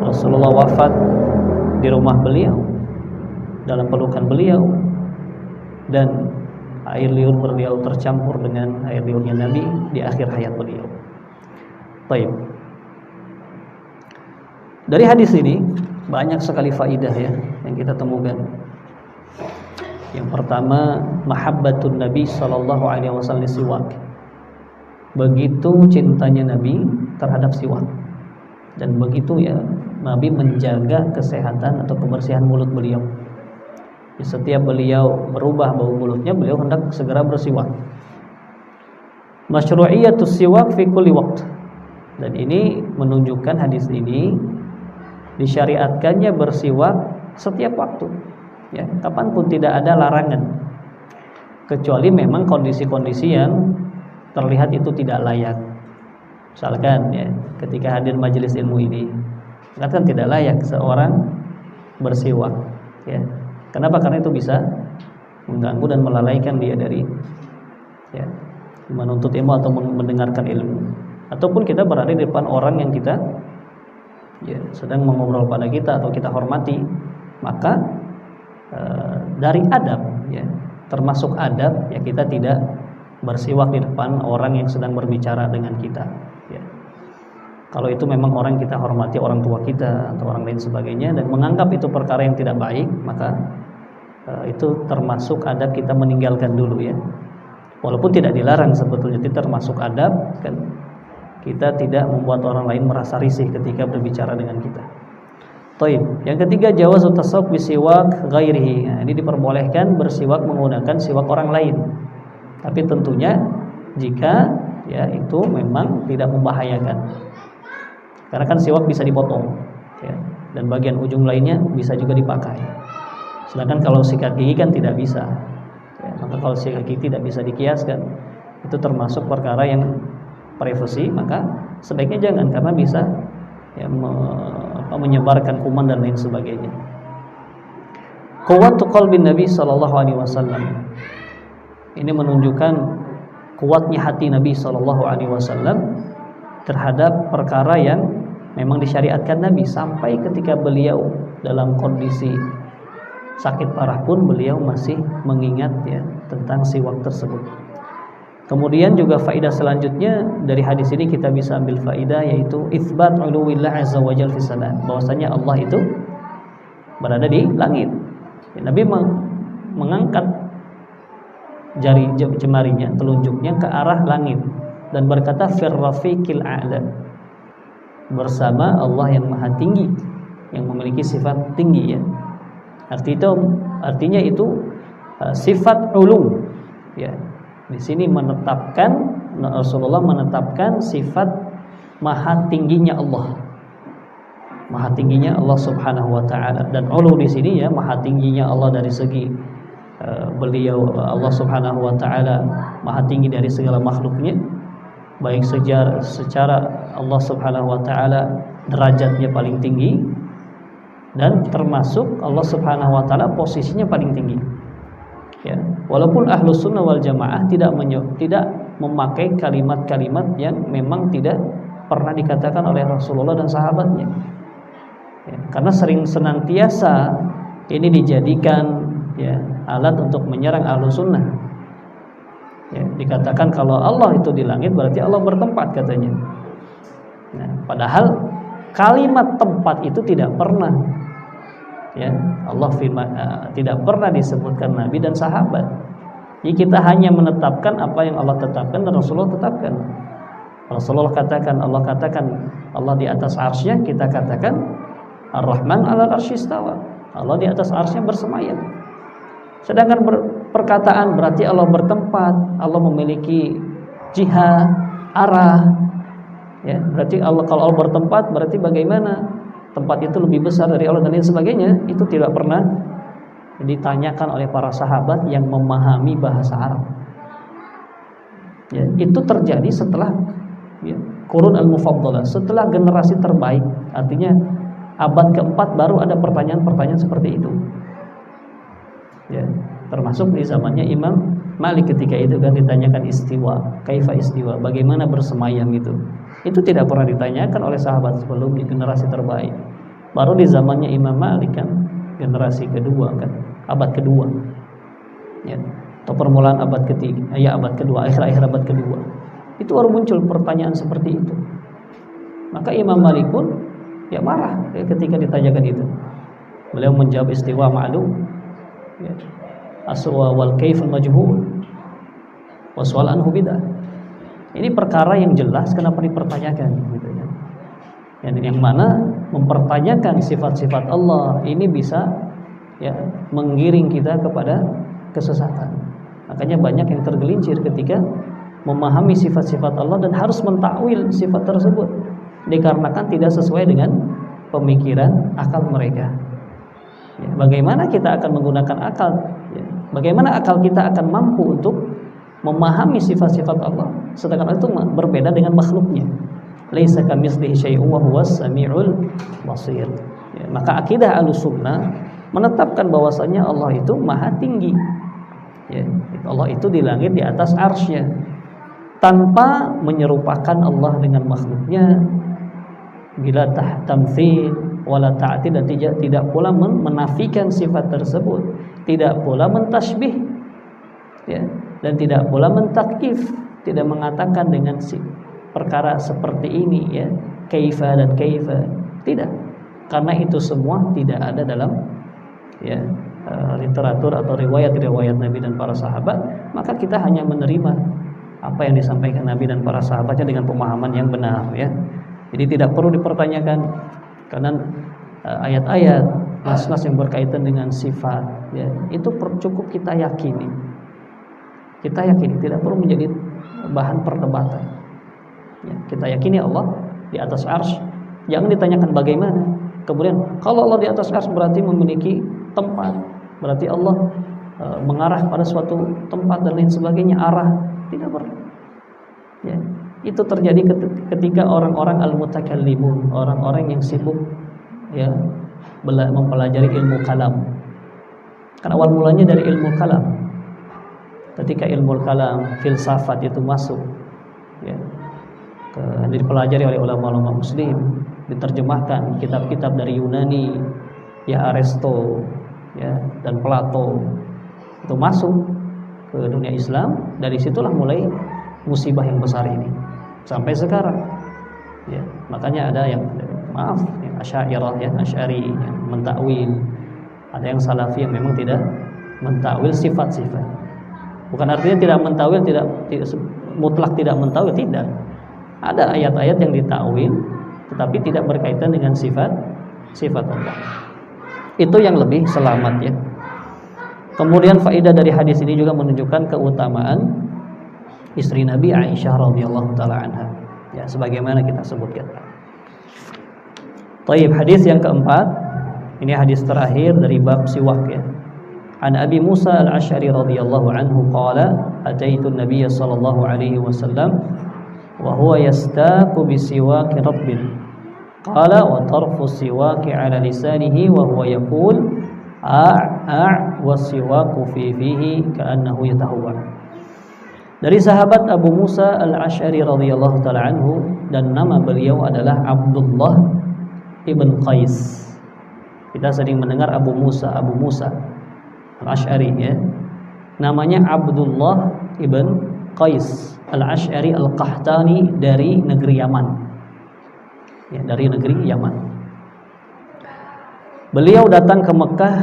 Rasulullah wafat di rumah beliau, dalam pelukan beliau, dan air liur beliau tercampur dengan air liurnya Nabi di akhir hayat beliau. Baik. Dari hadis ini banyak sekali faidah ya yang kita temukan. Yang pertama, mahabbatun Nabi sallallahu alaihi wasallam siwak. Begitu cintanya Nabi terhadap siwak. Dan begitu ya Nabi menjaga kesehatan atau kebersihan mulut beliau. Setiap beliau berubah bau mulutnya, beliau hendak segera bersiwak. Masyru'iyatus siwak fi kulli waqt. Dan ini menunjukkan, hadis ini disyariatkannya bersiwak setiap waktu. Ya, kapanpun tidak ada larangan. Kecuali memang kondisi-kondisi yang terlihat itu tidak layak. Misalkan ya, ketika hadir majelis ilmu ini, kan tidak layak seorang bersiwak. Ya. Kenapa? Karena itu bisa mengganggu dan melalaikan dia dari ya, menuntut ilmu atau mendengarkan ilmu. Ataupun kita berada di depan orang yang kita ya, sedang mengobrol pada kita atau kita hormati, maka dari adab ya, termasuk adab ya, kita tidak bersiwak di depan orang yang sedang berbicara dengan kita ya. Kalau itu memang orang kita hormati, orang tua kita atau orang lain sebagainya, dan menganggap itu perkara yang tidak baik, maka itu termasuk adab kita meninggalkan dulu ya. Walaupun tidak dilarang sebetulnya, itu termasuk adab kan, kita tidak membuat orang lain merasa risih ketika berbicara dengan kita. Taib. Yang ketiga, jawazu tasawwuk bisiwak ghairihi. Nah, ini diperbolehkan bersiwak menggunakan siwak orang lain. Tapi tentunya jika ya itu memang tidak membahayakan. Karena kan siwak bisa dipotong ya, dan bagian ujung lainnya bisa juga dipakai. Sedangkan kalau sikat gigi kan tidak bisa. Ya, maka kalau sikat gigi tidak bisa dikiaskan, itu termasuk perkara yang privasi, maka sebaiknya jangan, karena bisa ya, menyebarkan kuman dan lain sebagainya. Quwwatu qalbin Nabi sallallahu alaihi wasallam. Ini menunjukkan kuatnya hati Nabi sallallahu alaihi wasallam terhadap perkara yang memang disyariatkan Nabi, sampai ketika beliau dalam kondisi sakit parah pun beliau masih mengingat ya tentang siwak tersebut. Kemudian juga faidah selanjutnya dari hadis ini kita bisa ambil faidah, yaitu itsbat uluwillah azza wajalla fis sama, bahwasanya Allah itu berada di langit. Ya, Nabi mengangkat jari jemarinya, telunjuknya ke arah langit dan berkata fir rafiqil a'la, bersama Allah yang maha tinggi, yang memiliki sifat tinggi ya. Artinya itu sifat ulu ya. Di sini Rasulullah menetapkan sifat maha tingginya Allah. Maha tingginya Allah Subhanahu wa taala, dan ulu di sini ya maha tingginya Allah dari segi beliau Allah Subhanahu wa taala maha tinggi dari segala makhluknya, baik secara Allah Subhanahu wa taala derajatnya paling tinggi, dan termasuk Allah Subhanahu wa taala posisinya paling tinggi. Ya, walaupun Ahlus Sunnah wal Jamaah tidak memakai kalimat-kalimat yang memang tidak pernah dikatakan oleh Rasulullah dan sahabatnya. Ya, karena senantiasa ini dijadikan ya alat untuk menyerang Ahlus Sunnah. Ya, dikatakan kalau Allah itu di langit berarti Allah bertempat katanya. Nah, padahal kalimat tempat itu tidak pernah ya Allah firman, tidak pernah disebutkan Nabi dan sahabat. Jadi kita hanya menetapkan apa yang Allah tetapkan dan Rasulullah tetapkan. Rasulullah katakan, Allah katakan Allah di atas arsy-Nya, kita katakan Ar-Rahman 'alal arsy istawa, Allah di atas arsy-Nya bersemayam. Sedangkan perkataan berarti Allah bertempat, Allah memiliki jihah, arah. Ya, berarti kalau Allah bertempat berarti bagaimana? Tempat itu lebih besar dari Allah dan lain sebagainya. Itu tidak pernah ditanyakan oleh para sahabat yang memahami bahasa Arab. Ya, itu terjadi setelah ya, Qurun al-Mufaddalah, setelah generasi terbaik. Artinya abad keempat baru ada pertanyaan-pertanyaan seperti itu. Ya, termasuk di zamannya Imam Malik ketika itu kan ditanyakan istiwa, kaifa istiwa, bagaimana bersemayam itu. Itu tidak pernah ditanyakan oleh sahabat sebelum di generasi terbaik. Baru di zamannya Imam Malik kan, generasi kedua kan, abad kedua. Ya. atau permulaan abad ketiga, abad kedua, akhir abad kedua. Itu baru muncul pertanyaan seperti itu. Maka Imam Malik pun ya marah ketika ditanyakan itu. Beliau menjawab istiwa ma'lum, ya. Aswa wal kaif majhul, waswal anhu bidah. Ini perkara yang jelas, kenapa dipertanyakan gitu ya. Yang mana mempertanyakan sifat-sifat Allah ini bisa ya menggiring kita kepada kesesatan. Makanya banyak yang tergelincir ketika memahami sifat-sifat Allah dan harus mentakwil sifat tersebut dikarenakan tidak sesuai dengan pemikiran akal mereka. Ya, bagaimana kita akan menggunakan akal? Ya, bagaimana akal kita akan mampu untuk memahami sifat-sifat Allah sedangkan itu berbeda dengan makhluknya? Laisa kamitslihi syai'un wa huwas samiul basir. Ya, maka akidah Ahlussunnah menetapkan bahwasanya Allah itu maha tinggi. Ya, Allah itu di langit di atas arsy-Nya, tanpa menyerupakan Allah dengan makhluknya, bila tamtsil wala ta'til, dan tidak pula menafikan sifat tersebut, tidak pula mentasbih, ya, dan tidak pula mentakif, tidak mengatakan dengan perkara seperti ini ya, kaifa dan kaifa, tidak, karena itu semua tidak ada dalam ya literatur atau riwayat-riwayat Nabi dan para sahabat. Maka kita hanya menerima apa yang disampaikan Nabi dan para sahabatnya dengan pemahaman yang benar ya. Jadi tidak perlu dipertanyakan karena ayat-ayat nas-nas yang berkaitan dengan sifat ya, itu cukup kita yakini. Kita yakini, tidak perlu menjadi bahan perdebatan ya. Kita yakini Allah di atas arsy, jangan ditanyakan bagaimana. Kemudian kalau Allah di atas arsy berarti memiliki tempat, berarti Allah mengarah pada suatu tempat dan lain sebagainya, arah, tidak perlu ya. Itu terjadi ketika orang-orang al-mutakallimun, orang-orang yang sibuk ya mempelajari ilmu kalam. Karena awal mulanya dari ilmu kalam. Ketika ilmu kalam, filsafat itu masuk ya, dipelajari oleh ulama-ulama muslim, diterjemahkan kitab-kitab dari Yunani ya, Aristo ya, dan Plato, itu masuk ke dunia Islam. Dari situlah mulai musibah yang besar ini sampai sekarang ya. Makanya ada yang yang Asy'ariyah ya, Asy'ari yang mentakwil, ada yang Salafi yang memang tidak mentakwil sifat-sifat. Bukan artinya tidak mentakwil, tidak mutlak tidak mentakwil, tidak. Ada ayat-ayat yang ditakwil tetapi tidak berkaitan dengan sifat Allah. Itu yang lebih selamat ya. Kemudian faedah dari hadis ini juga menunjukkan keutamaan istri Nabi Aisyah radhiyallahu taala anha. Ya, sebagaimana kita sebutkan. Baik, hadis yang keempat. Ini hadis terakhir dari bab siwak ya. An Abi Musa al-Asy'ari radhiyallahu anhu qala ataitu an-nabiy sallallahu alaihi wasallam wa huwa yastaqu bi siwaki rabbin. Qala wa tarfu siwaki ala lisanihi wa huwa yaqul wa siwaku fi fihi ka'annahu yatahawwa. Dari sahabat Abu Musa al-Asy'ari radhiyallahu taala anhu, dan nama beliau adalah Abdullah ibn Qais. Kita sering mendengar Abu Musa al-Asy'ari ya. Namanya Abdullah ibn Qais al-Asy'ari al-Qahtani dari negeri Yaman. Ya, dari negeri Yaman. Beliau datang ke Mekah.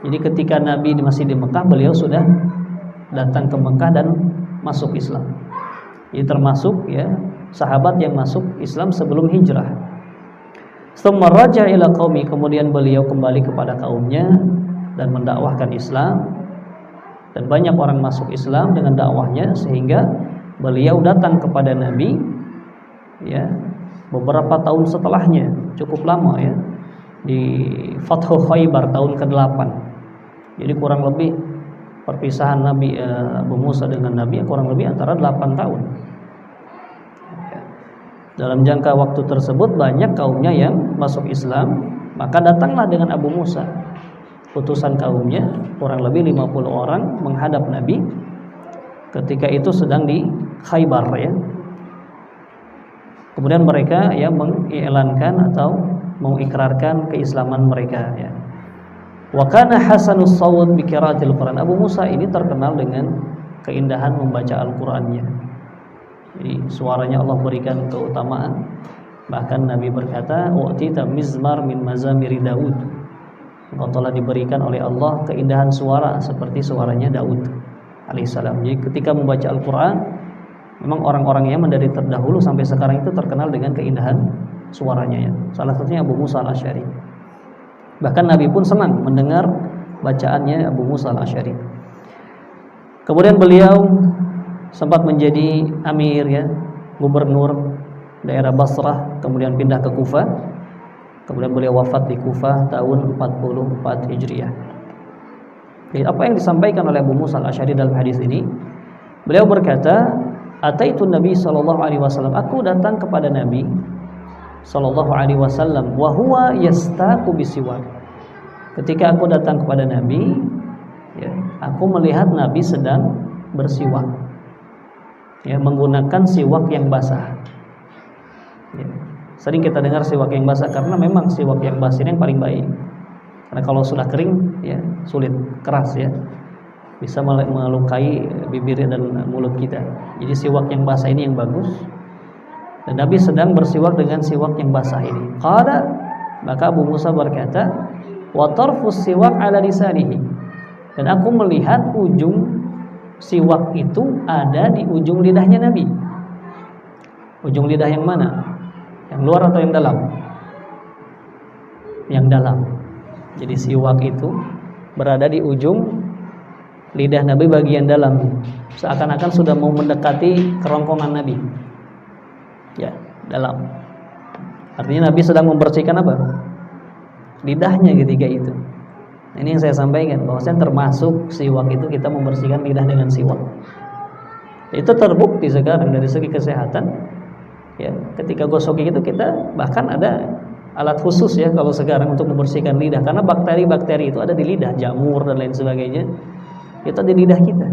Jadi ketika Nabi masih di Mekah, beliau sudah datang ke Mekah dan masuk Islam. Jadi termasuk ya sahabat yang masuk Islam sebelum hijrah. Tsumma raja'a ila qaumi, kemudian beliau kembali kepada kaumnya dan mendakwahkan Islam. Dan banyak orang masuk Islam dengan dakwahnya sehingga beliau datang kepada Nabi ya beberapa tahun setelahnya, cukup lama ya, di Fathu Khaybar tahun ke-8. Jadi kurang lebih perpisahan Nabi Abu Musa dengan Nabi kurang lebih antara 8 tahun. Dalam jangka waktu tersebut banyak kaumnya yang masuk Islam, maka datanglah dengan Abu Musa utusan kaumnya, kurang lebih 50 orang menghadap Nabi ketika itu sedang di Khaybar ya. Kemudian mereka ya mengiklankan atau mengikrarkan keislaman mereka ya. Wa kana hasanus sawt bi qiraatil Quran. Abu Musa ini terkenal dengan keindahan membaca Al-Qur'annya. Jadi suaranya Allah berikan keutamaan. Bahkan Nabi berkata, "U'tita mizmar min mazamiri Daud." Engkau telah diberikan oleh Allah keindahan suara seperti suaranya Daud alaihissalam. Jadi ketika membaca Al-Qur'an, memang orang-orang Yaman dari terdahulu sampai sekarang itu terkenal dengan keindahan suaranya ya. Salah satunya Abu Musa al-Asy'ari. Bahkan Nabi pun senang mendengar bacaannya Abu Musa al-Asy'ari. Kemudian beliau sempat menjadi amir ya, gubernur daerah Basrah, kemudian pindah ke Kufah. Kemudian beliau wafat di Kufah tahun 44 Hijriah. Jadi apa yang disampaikan oleh Abu Musa al-Asy'ari dalam hadis ini? Beliau berkata, "Ataitu Nabi sallallahu alaihi wasallam." Aku datang kepada Nabi sallallahu alaihi wasallam wa huwa yastaqu bisiwak. Ketika aku datang kepada Nabi, ya, aku melihat Nabi sedang bersiwak. Ya, menggunakan siwak yang basah. Ya. Sering kita dengar siwak yang basah karena memang siwak yang basah ini yang paling baik. Karena kalau sudah kering, ya sulit, keras ya, bisa melukai bibir dan mulut kita. Jadi siwak yang basah ini yang bagus. Dan Nabi sedang bersiwak dengan siwak yang basah ini. Qala, maka Abu Musa berkata, wa tarfus siwak ala lisanihi. Dan aku melihat ujung siwak itu ada di ujung lidahnya Nabi. Ujung lidah yang mana? Yang luar atau yang dalam? Yang dalam. Jadi siwak itu berada di ujung lidah Nabi bagian dalam, seakan-akan sudah mau mendekati kerongkongan Nabi. Ya, dalam. Artinya Nabi sedang membersihkan apa? Lidahnya ketika itu. Ini yang saya sampaikan, bahwasanya termasuk siwak itu kita membersihkan lidah dengan siwak. Itu terbukti sekarang dari segi kesehatan. Ya, ketika gosok itu kita bahkan ada alat khusus ya kalau sekarang untuk membersihkan lidah, karena bakteri-bakteri itu ada di lidah, jamur dan lain sebagainya. Itu ada di lidah kita.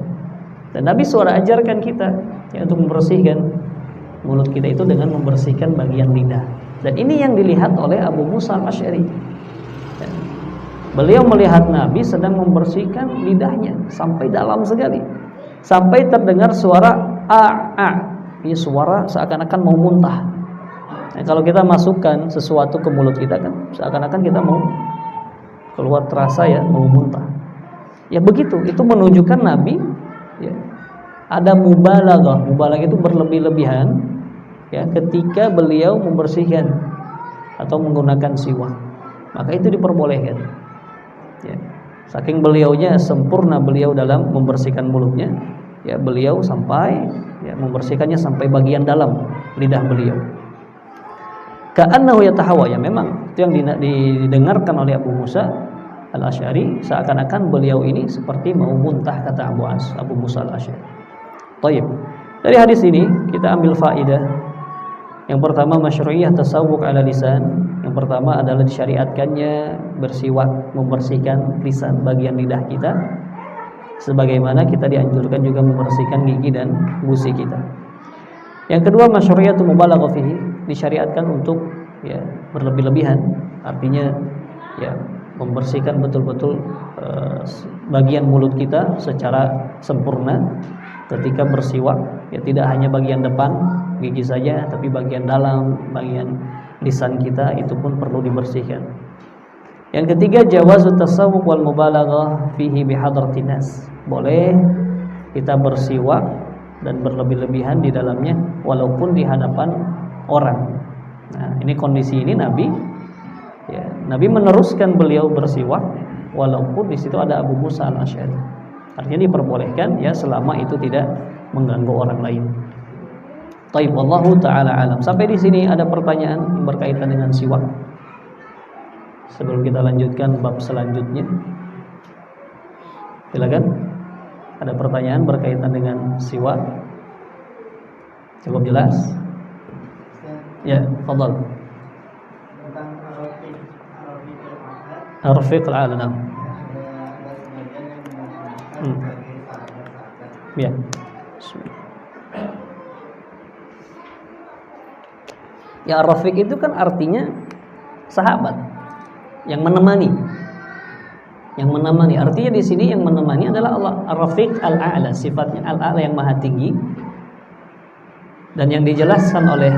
Dan Nabi suara ajarkan kita ya, untuk membersihkan mulut kita itu dengan membersihkan bagian lidah. Dan ini yang dilihat oleh Abu Musa al-Asy'ari. Ya. Beliau melihat Nabi sedang membersihkan lidahnya sampai dalam sekali, sampai terdengar suara a. Ini suara seakan-akan mau muntah. Nah, kalau kita masukkan sesuatu ke mulut kita kan seakan-akan kita mau keluar, terasa ya mau muntah. Ya begitu, itu menunjukkan Nabi ya, ada mubalaghah. Mubalaghah itu berlebih-lebihan ya ketika beliau membersihkan atau menggunakan siwak. Maka itu diperbolehkan. Ya. Saking beliaunya sempurna beliau dalam membersihkan mulutnya, ya beliau sampai ya membersihkannya sampai bagian dalam lidah beliau. Ka'annahu yatahawa, ya memang itu yang didengarkan oleh Abu Musa al-Asy'ari, seakan-akan beliau ini seperti mau muntah, kata Abu Musa al-Asy'ari. Baik. Dari hadis ini kita ambil faedah. Yang pertama, masyru'iyah tasawwuk ala lisan. Yang pertama adalah disyariatkannya bersiwak, membersihkan lisan, bagian lidah kita, sebagaimana kita dianjurkan juga membersihkan gigi dan gusi kita. Yang kedua, masyru'iyatu mubalaghah fihi, disyariatkan untuk ya berlebih-lebihan, artinya ya membersihkan betul-betul bagian mulut kita secara sempurna ketika bersiwak, ya tidak hanya bagian depan gigi saja, tapi bagian dalam, bagian lisan kita itu pun perlu dibersihkan. Yang ketiga, jawazut tasawwuk wal mubalaghah fihi bihadratin nas. Boleh kita bersiwak dan berlebih-lebihan di dalamnya walaupun di hadapan orang. Nah, ini kondisi ini Nabi ya, Nabi meneruskan beliau bersiwak walaupun di situ ada Abu Musa al-Asy'ari. Artinya diperbolehkan ya selama itu tidak mengganggu orang lain. Taib, wallahu taala alam. Sampai di sini ada pertanyaan yang berkaitan dengan siwak. Sebelum kita lanjutkan bab selanjutnya, silakan. Ada pertanyaan berkaitan dengan siwak? Cukup jelas? Ya, fadhal. Tentang Ar-Rafiq al-A'la. Ya. Ya, Ar-Rafiq itu kan artinya sahabat yang menemani. Yang menemani, artinya di sini yang menemani adalah Allah Ar-Rafiq Al-A'la, sifatnya Al-A'la yang maha tinggi. Dan yang dijelaskan oleh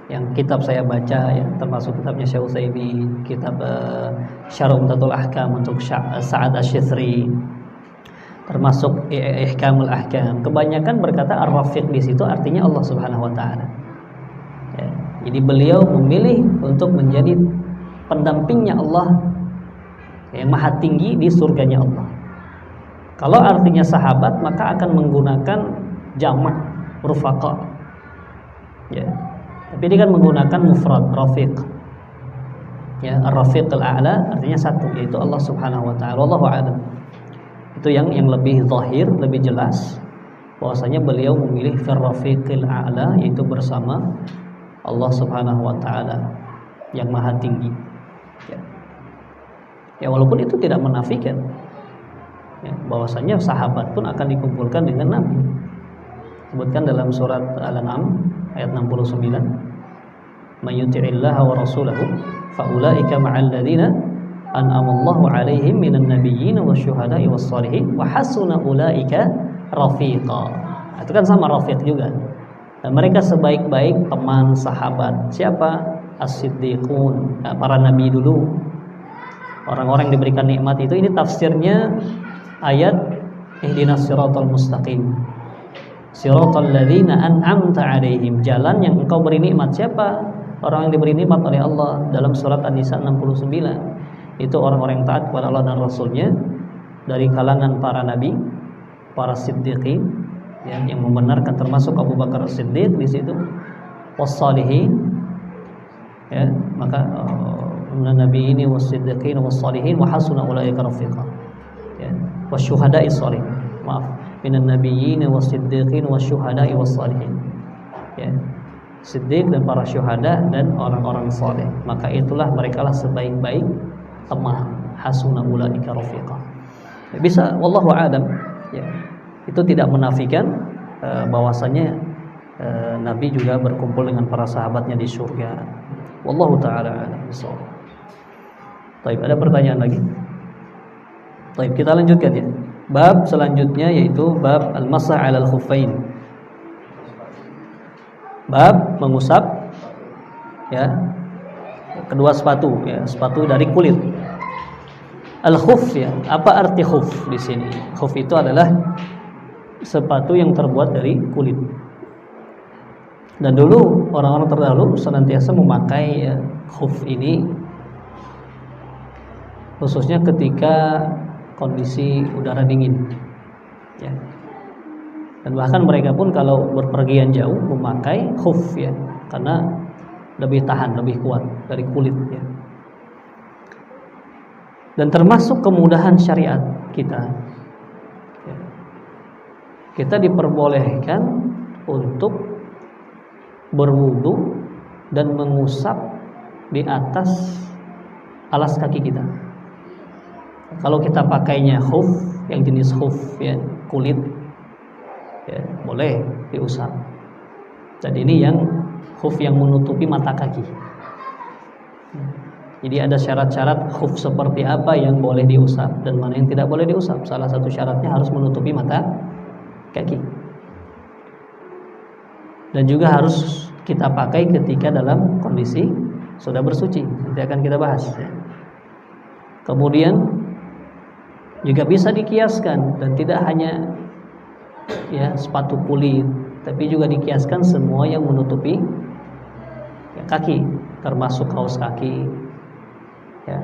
yang kitab saya baca, ya, termasuk kitabnya Syekh Utsaimin, kitab Syarh Umdatul Ahkam untuk Sa'ad Asy-Syithri, termasuk Ihkamul Ahkam, kebanyakan berkata Ar-Rafiq di situ artinya Allah Subhanahu wa taala. Ya, jadi beliau memilih untuk menjadi pendampingnya Allah yang maha tinggi di surganya Allah. Kalau artinya sahabat, maka akan menggunakan jamak rufaqa. Ya. Tapi ini kan menggunakan mufrad rafiq. Ya, ar-rafiq al-a'la artinya satu, yaitu Allah Subhanahu wa taala. Wallahu a'lam. Itu yang lebih zahir, lebih jelas bahwasanya beliau memilih fir rafiqil a'la, yaitu bersama Allah Subhanahu wa taala yang maha tinggi. Ya. Ya, walaupun itu tidak menafikan, ya, bahwasanya sahabat pun akan dikumpulkan dengan Nabi. Sebutkan dalam surat Al-An'am ayat 69, "May yuti'illaha wa rasulahu fa ulaika ma'al ladzina an'ama Allahu 'alaihim minan nabiyyin wasyuhada'i was-shalihin wa hasuna ulaika rafiqa." Itu kan sama rafiq juga. Dan mereka sebaik-baik teman sahabat. Siapa? As-siddiqun, para nabi dulu. Orang-orang yang diberikan nikmat itu, ini tafsirnya ayat ihdinas siratal mustaqim. Siratal ladzina an'amta 'alaihim, jalan yang engkau beri nikmat. Siapa? Orang yang diberi nikmat oleh Allah dalam surat An-Nisa 69. Itu orang-orang yang taat kepada Allah dan Rasulnya dari kalangan para nabi, para siddiqin, ya, yang membenarkan, termasuk Abu Bakar As-Siddiq di situ. Was-shalihin, ya, maka minan nabiyyin was-siddiqin was-shalihin wa hasuna ulaika rafiqa. Ya, wasyuhada'i shalihin. Maaf, minan nabiyyin was-siddiqin wasyuhada'i was-shalihin. Ya. Siddiq dan para syuhada dan orang-orang saleh. Maka itulah merekalah sebaik-baik teman. Hasuna ulaika rafiqa. Ya, bisa wallahu a'lam. Ya. Itu tidak menafikan bahwasanya Nabi juga berkumpul dengan para sahabatnya di surga. Wallahu taala a'lam bissawab. Baik, ada pertanyaan lagi? Baik, kita lanjutkan ya. Bab selanjutnya yaitu bab al-masah 'alal khuffain. Bab mengusap, ya, kedua sepatu, ya, sepatu dari kulit. Al-khuff, ya, apa arti khuff di sini? Khuff itu adalah sepatu yang terbuat dari kulit. Dan dulu orang-orang terdahulu senantiasa memakai, ya, khuff ini khususnya ketika kondisi udara dingin, ya. Dan bahkan mereka pun kalau berpergian jauh memakai khuff, ya, karena lebih tahan, lebih kuat dari kulit, ya. Dan termasuk kemudahan syariat kita, ya. Kita diperbolehkan untuk berwudu dan mengusap di atas alas kaki kita. Kalau kita pakainya khuf, yang jenis khuf, ya, kulit, ya, boleh diusap. Dan ini yang khuf yang menutupi mata kaki. Jadi ada syarat-syarat khuf seperti apa yang boleh diusap dan mana yang tidak boleh diusap. Salah satu syaratnya harus menutupi mata kaki. Dan juga harus kita pakai ketika dalam kondisi sudah bersuci. Nanti akan kita bahas, ya. Kemudian juga bisa dikiaskan dan tidak hanya, ya, sepatu kulit, tapi juga dikiaskan semua yang menutupi, ya, kaki, termasuk kaos kaki, ya.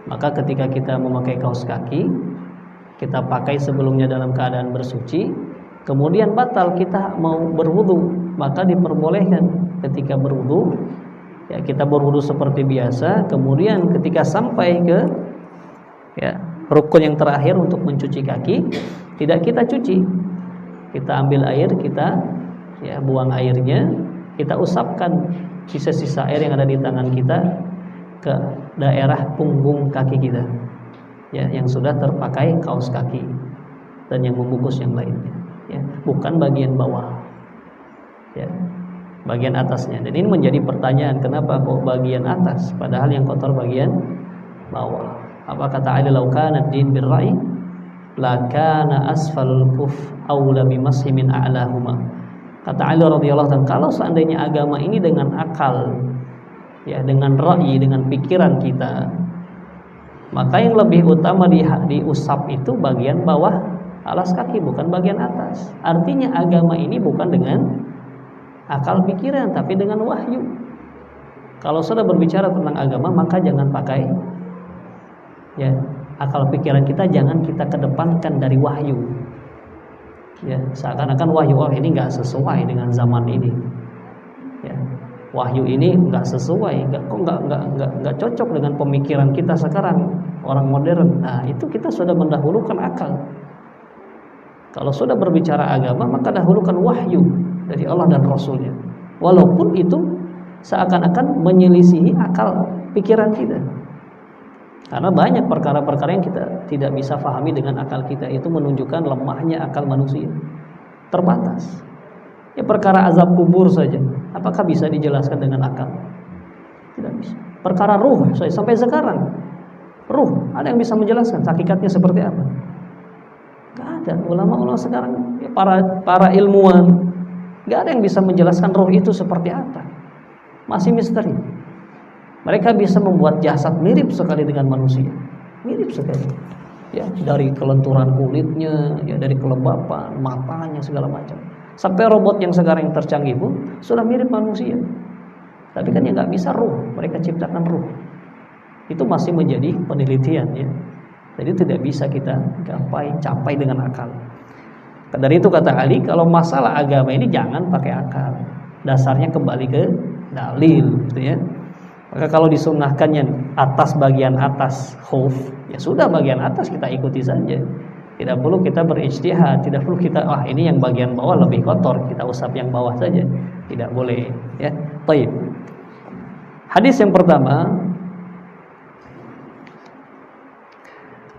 Maka ketika kita memakai kaos kaki, kita pakai sebelumnya dalam keadaan bersuci, kemudian batal kita mau berwudu, maka diperbolehkan ketika berwudu, ya, kita berwudu seperti biasa. Kemudian ketika sampai ke, ya, rukun yang terakhir untuk mencuci kaki, tidak kita cuci, kita ambil air, kita, ya, buang airnya, kita usapkan sisa-sisa air yang ada di tangan kita ke daerah punggung kaki kita, ya, yang sudah terpakai kaos kaki dan yang membungkus yang lainnya, ya, bukan bagian bawah, ya, bagian atasnya. Dan ini menjadi pertanyaan, kenapa kok bagian atas padahal yang kotor bagian bawah, Apa kata Ali, "Lau kana ad-din bir-ra'yi la kana asfalul kuf aula bimashi min a'lahuma." Kata Ali radhiyallahu anhu, kalau seandainya agama ini dengan akal, ya, dengan ra'yi, dengan pikiran kita, maka yang lebih utama diusap itu bagian bawah alas kaki, bukan bagian atas. Artinya agama ini bukan dengan akal pikiran, tapi dengan wahyu. Kalau sudah berbicara tentang agama, maka jangan pakai, ya, akal pikiran kita, jangan kita kedepankan dari wahyu. Ya, seakan-akan wahyu ini nggak sesuai dengan zaman ini. Ya, wahyu ini nggak sesuai, nggak cocok dengan pemikiran kita sekarang, orang modern. Nah, itu kita sudah mendahulukan akal. Kalau sudah berbicara agama, maka dahulukan wahyu dari Allah dan Rasulnya, walaupun itu seakan-akan menyelisihi akal pikiran kita. Karena banyak perkara-perkara yang kita tidak bisa pahami dengan akal kita, itu menunjukkan lemahnya akal manusia, terbatas. Ya, perkara azab kubur saja, apakah bisa dijelaskan dengan akal? Tidak bisa. Perkara ruh, sampai sekarang ruh, ada yang bisa menjelaskan hakikatnya seperti apa? Gak ada. Ulama-ulama sekarang, ya, para ilmuwan, gak ada yang bisa menjelaskan ruh itu seperti apa. Masih misteri. Mereka bisa membuat jasad mirip sekali dengan manusia, mirip sekali. Ya, dari kelenturan kulitnya, ya, dari kelembapan, matanya, segala macam. Sampai robot yang sekarang yang tercanggih pun sudah mirip manusia. Tapi kan ya nggak bisa ruh, mereka ciptakan ruh. Itu masih menjadi penelitian, ya. Jadi tidak bisa kita capai dengan akal. Dari itu kata Ali, kalau masalah agama ini jangan pakai akal. Dasarnya kembali ke dalil, gitu ya. Maka kalau disunnahkannya bagian atas khuf, ya sudah bagian atas kita ikuti saja. Tidak perlu kita berijtihad, tidak perlu kita ini yang bagian bawah lebih kotor, kita usap yang bawah saja. Tidak boleh, ya. Baik. Hadis yang pertama,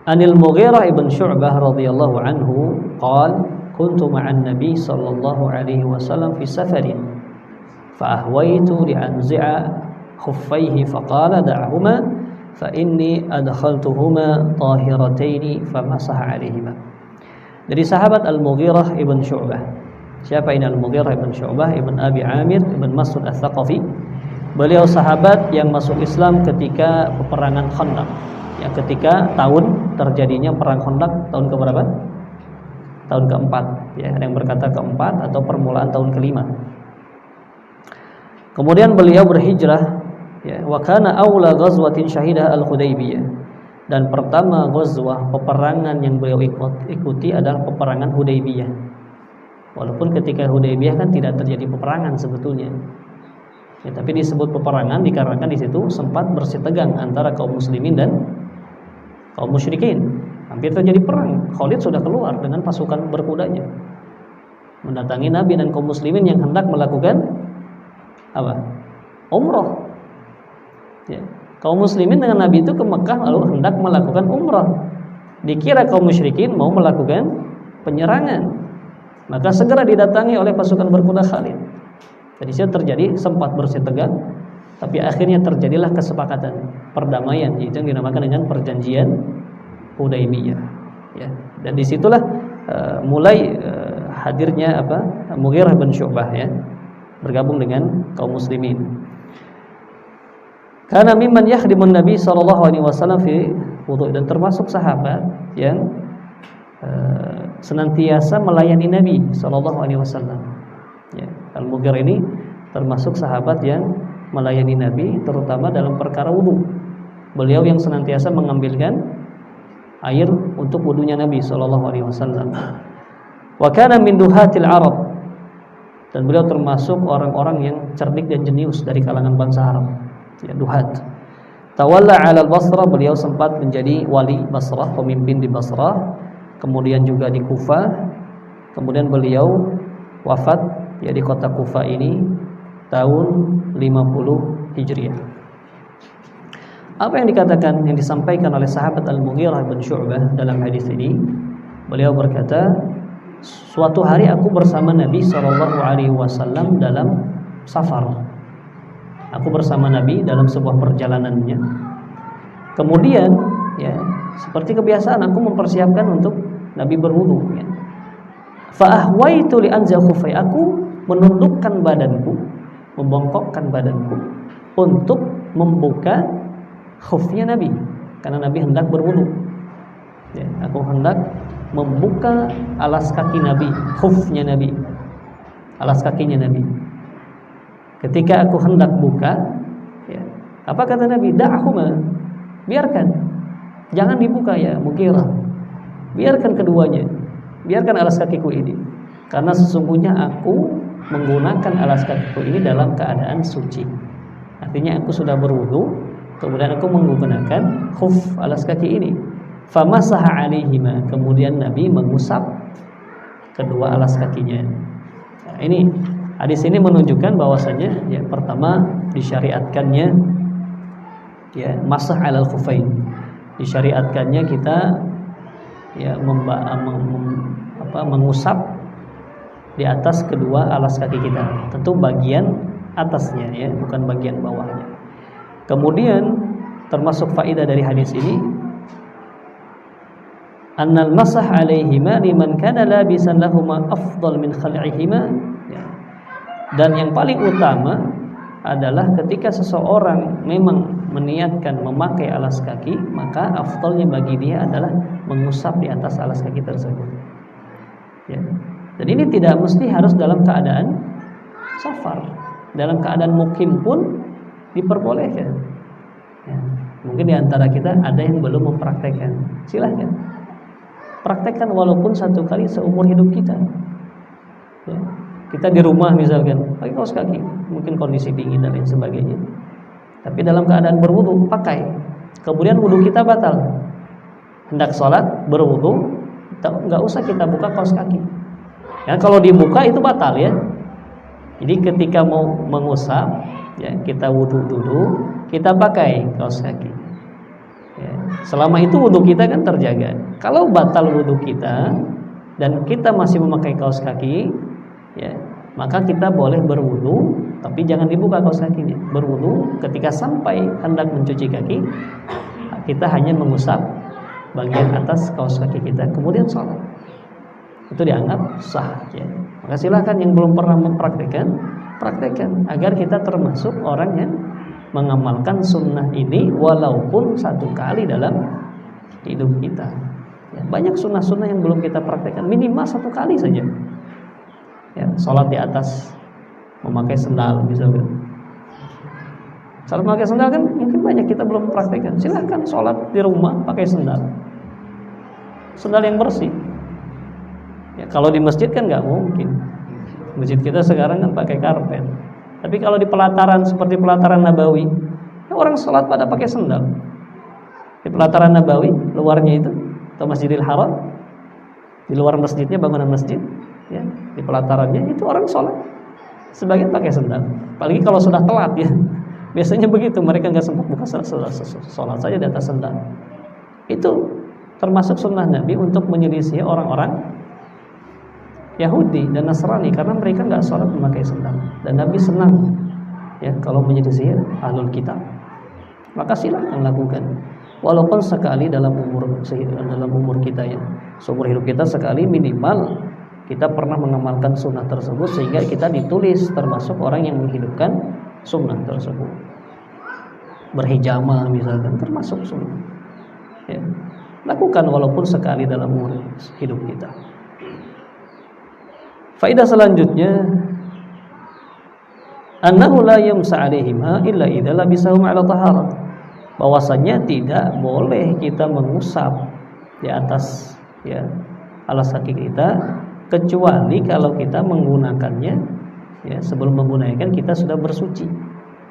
Anil Mughirah ibn Syu'bah radhiyallahu anhu qala kuntu ma'an nabi sallallahu alaihi wasallam fi safarin fa ahwaitu li anzi'a khuffaihi faqala da'huma fa inni adkhaltuhuma tahirataini famasaha 'alaihima. Dari sahabat Al-Mughirah ibn Syu'bah. Siapa ini Al-Mughirah ibn Syu'bah ibn Abi Amir ibn Mas'ud Ats-Tsaqafi? Beliau sahabat yang masuk Islam ketika peperangan Khandaq. Yang ketika tahun terjadinya perang Khandaq, tahun keberapa? Tahun keempat, ya, ada yang berkata keempat atau permulaan tahun kelima. Kemudian beliau berhijrah, ya, wa kana aula ghazwatin syahidah al-Hudaybiyah. Dan pertama ghazwah, peperangan yang beliau ikuti adalah peperangan Hudaybiyah. Walaupun ketika Hudaybiyah kan tidak terjadi peperangan sebetulnya. Ya, tapi disebut peperangan dikarenakan di situ sempat bersih tegang antara kaum muslimin dan kaum musyrikin. Hampir terjadi perang. Khalid sudah keluar dengan pasukan berkudanya, mendatangi Nabi dan kaum muslimin yang hendak melakukan apa? Umrah. Ya. Kaum muslimin dengan Nabi itu ke Mekah lalu hendak melakukan umrah. Dikira kaum musyrikin mau melakukan penyerangan. Maka segera didatangi oleh pasukan berkuda Khalid. Jadi situ terjadi sempat bersih tegang, tapi akhirnya terjadilah kesepakatan perdamaian, yaitu yang dinamakan dengan perjanjian Hudaybiyah. Ya. Dan disitulah mulai hadirnya Mughirah bin Syu'bah, ya, bergabung dengan kaum muslimin. Karena mimman yakhdimun Nabi sallallahu alaihi wasallam fi wudu', dan termasuk sahabat yang senantiasa melayani Nabi sallallahu alaihi wasallam. Ya, Al-Mughirah ini termasuk sahabat yang melayani Nabi terutama dalam perkara wudu. Beliau yang senantiasa mengambilkan air untuk wudunya Nabi sallallahu alaihi wasallam. Wa kana min duhatil Arab, dan beliau termasuk orang-orang yang cerdik dan jenius dari kalangan bangsa Arab. Ya, duhat. Tawalla 'ala al-Basrah, beliau sempat menjadi wali Basrah, pemimpin di Basrah, kemudian juga di Kufah. Kemudian beliau wafat, ya, di kota Kufah ini tahun 50 Hijriah. Apa yang dikatakan, yang disampaikan oleh sahabat Al-Mughirah bin Syu'bah dalam hadis ini? Beliau berkata, suatu hari aku bersama Nabi SAW dalam safar. Aku bersama Nabi dalam sebuah perjalanannya. Kemudian ya, seperti kebiasaan aku mempersiapkan untuk Nabi berwudu, ya. Fa ahwaitu li anza khufai, aku menundukkan badanku, membongkokkan badanku untuk membuka khufnya Nabi, karena Nabi hendak berwudu. Ya, aku hendak membuka alas kaki Nabi, khufnya Nabi, alas kakinya Nabi. Ketika aku hendak buka, ya, apa kata Nabi? Da'huma, biarkan, jangan dibuka ya Mughirah, biarkan keduanya, biarkan alas kakiku ini, karena sesungguhnya aku menggunakan alas kakiku ini dalam keadaan suci. Artinya aku sudah berwudu, kemudian aku menggunakan khuf alas kaki ini. Famasaha alaihima, kemudian Nabi mengusap kedua alas kakinya. Nah, ini hadis ini menunjukkan bahwasanya ya, pertama disyariatkannya ya masah alal khufain, disyariatkannya kita ya mengusap di atas kedua alas kaki kita, tentu bagian atasnya ya, bukan bagian bawahnya. Kemudian termasuk faedah dari hadis ini, annal masah alaihima liman kana labisan lahuma afdal min khal'ihima, ya. Dan yang paling utama adalah ketika seseorang memang meniatkan memakai alas kaki, maka afdalnya bagi dia adalah mengusap di atas alas kaki tersebut, ya. Dan ini tidak mesti harus dalam keadaan safar, dalam keadaan mukim pun diperbolehkan, ya. Mungkin di antara kita ada yang belum mempraktekkan, silahkan praktekkan walaupun satu kali seumur hidup kita, ya. Kita di rumah misalkan pakai kaos kaki, mungkin kondisi dingin dan lain sebagainya, tapi dalam keadaan berwudu pakai, kemudian wudu kita batal, hendak sholat berwudu, nggak usah kita buka kaos kaki, ya. Kalau dibuka itu batal ya. Jadi ketika mau mengusap, ya, kita wudu dulu, kita pakai kaos kaki, ya. Selama itu wudu kita kan terjaga. Kalau batal wudu kita dan kita masih memakai kaos kaki, ya, maka kita boleh berwudu, tapi jangan dibuka kaos kakinya. Berwudu ketika sampai hendak mencuci kaki, kita hanya mengusap bagian atas kaos kaki kita, kemudian sholat. Itu dianggap sah, ya. Maka silakan yang belum pernah mempraktikkan, praktekkan agar kita termasuk orang yang mengamalkan sunnah ini walaupun satu kali dalam hidup kita, ya. Banyak sunnah-sunnah yang belum kita praktekkan, minimal satu kali saja, ya. Sholat di atas memakai sendal misalkan. Sholat memakai sendal kan mungkin banyak kita belum praktekkan. Silahkan sholat di rumah pakai sendal, sendal yang bersih, ya. Kalau di masjid kan nggak mungkin, masjid kita sekarang kan pakai karpet. Tapi kalau di pelataran seperti pelataran Nabawi, ya, orang sholat pada pakai sendal. Di pelataran Nabawi, luarnya itu, atau Masjidil Haram, di luar masjidnya, bangunan masjid, ya, di pelatarannya itu orang sholat, sebagian pakai sendal. Apalagi kalau sudah telat, ya, biasanya begitu, mereka nggak sempat buka sholat saja di atas sendal. Itu termasuk sunnah Nabi untuk menyelisih orang-orang Yahudi dan Nasrani, karena mereka nggak sholat memakai sendal, dan Nabi senang, ya, kalau menyelisih ahlul kitab. Maka silakan lakukan, walaupun sekali dalam umur kita, ya, seumur hidup kita sekali minimal kita pernah mengamalkan sunnah tersebut sehingga kita ditulis termasuk orang yang menghidupkan sunnah tersebut. Berhijama misalkan termasuk sunnah, ya. Lakukan walaupun sekali dalam umur hidup kita. Faedah selanjutnya, annahu la yamsa 'alaihima illa idza labisahum 'ala taharah. Bahwasanya tidak boleh kita mengusap di atas, ya, alas kaki kita kecuali kalau kita menggunakannya, ya, sebelum menggunakan kita sudah bersuci.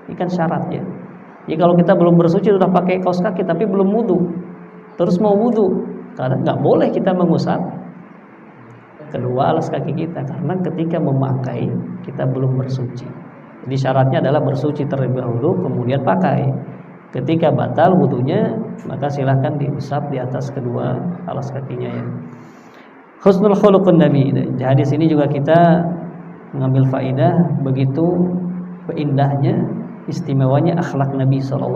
Ini kan syaratnya. Jadi kalau kita belum bersuci, sudah pakai kaos kaki tapi belum wudu, terus mau wudu, karena nggak boleh kita mengusap kedua alas kaki kita, karena ketika memakai kita belum bersuci. Jadi syaratnya adalah bersuci terlebih dahulu kemudian pakai. Ketika batal wudunya, maka silahkan diusap di atas kedua alas kakinya, ya. Husnul khuluqun Nabi. Di hadis ini juga kita mengambil faedah begitu indahnya, istimewanya akhlak Nabi SAW.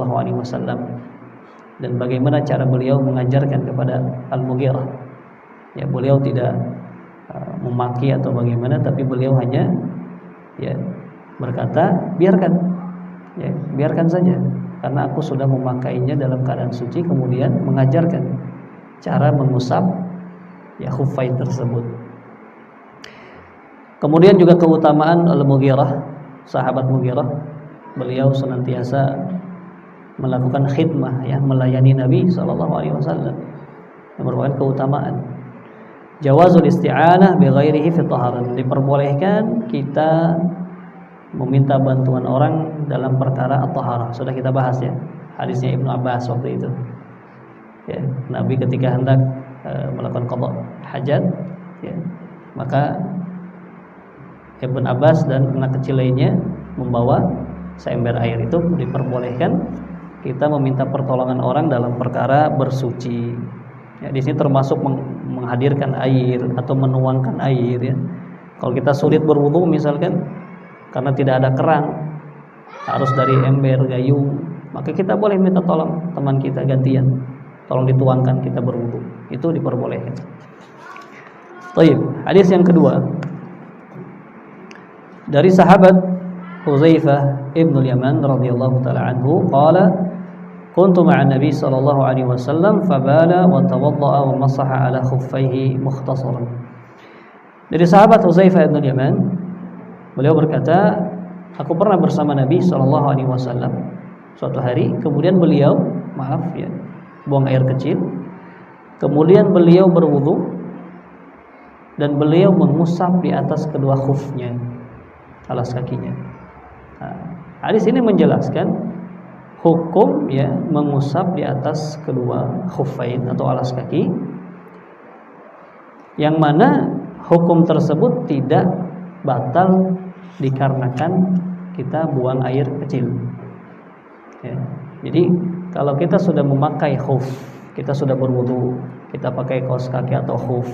dan bagaimana cara beliau mengajarkan kepada Al-Mughirah. Ya, beliau tidak memaki atau bagaimana, tapi beliau hanya ya berkata, biarkan saja, karena aku sudah memakainya dalam keadaan suci. Kemudian mengajarkan cara mengusap ya khuffain tersebut. Kemudian juga keutamaan Al-Mughirah, sahabat Mughirah, beliau senantiasa melakukan khidmah, ya, melayani Nabi SAW. Yang merupakan keutamaan. Jawazul isti'anah bi ghairihi fi taharah. Diperbolehkan kita meminta bantuan orang dalam perkara at-taharah. Sudah kita bahas ya, hadisnya Ibnu Abbas waktu itu. Ya, Nabi ketika hendak melakukan qada hajat, ya, maka Ibnu Abbas dan anak kecil lainnya membawa seember air. Itu diperbolehkan kita meminta pertolongan orang dalam perkara bersuci. Ya, di sini termasuk menghadirkan air atau menuangkan air. Ya. Kalau kita sulit berwudu misalkan karena tidak ada keran, harus dari ember gayung, maka kita boleh minta tolong teman kita gantian, tolong dituangkan kita berwudu. Itu diperbolehkan. Baik, hadis yang kedua dari sahabat Hudzaifah ibn al-Yaman radhiyallahu taala anhu, qala kuntu ma'an Nabi sallallahu alaihi wasallam fabala wa tawadda'a wa masaha ala khuffaihi mukhtasaran. Dari sahabat Hudzaifah ibn al-Yaman, beliau berkata, aku pernah bersama Nabi sallallahu alaihi wasallam suatu hari, kemudian beliau buang air kecil, kemudian beliau berwudu dan beliau mengusap di atas kedua khufnya, alas kakinya. Hadis ini menjelaskan hukum ya mengusap di atas kedua khuffain atau alas kaki, yang mana hukum tersebut tidak batal dikarenakan kita buang air kecil. Ya. Jadi kalau kita sudah memakai khuf, kita sudah berwudu, kita pakai kaos kaki atau khuf,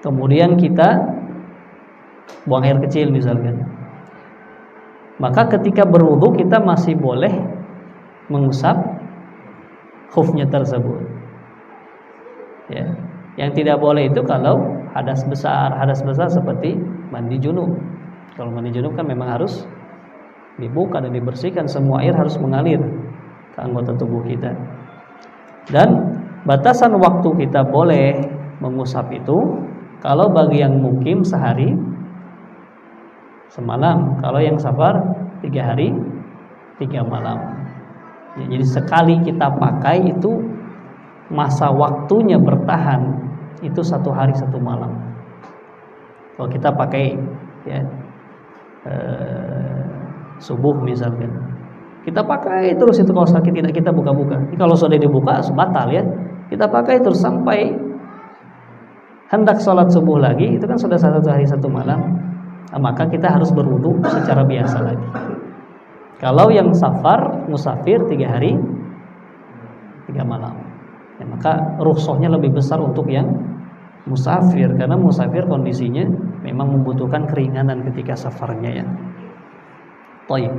kemudian kita buang air kecil misalkan, maka ketika berwudu kita masih boleh mengusap khufnya tersebut. Ya. Yang tidak boleh itu kalau hadas besar seperti mandi junub. Kalau mandi junub kan memang harus dibuka dan dibersihkan, semua air harus mengalir ke anggota tubuh kita. Dan batasan waktu kita boleh mengusap itu kalau bagi yang mukim sehari semalam, kalau yang safar 3 hari 3 malam. Ya, jadi sekali kita pakai itu masa waktunya bertahan itu 1 hari 1 malam. Kalau kita pakai ya subuh misalkan, kita pakai terus itu kaos kaki, tidak kita buka-buka. Kalau sudah dibuka batal ya. Kita pakai terus sampai hendak sholat subuh lagi, itu kan sudah 1 hari 1 malam. Nah, maka kita harus berwudu secara biasa lagi. Kalau yang safar, musafir 3 hari 3 malam, ya, maka rukhsahnya lebih besar untuk yang musafir, karena musafir kondisinya memang membutuhkan keringanan ketika safarnya ya. Baik.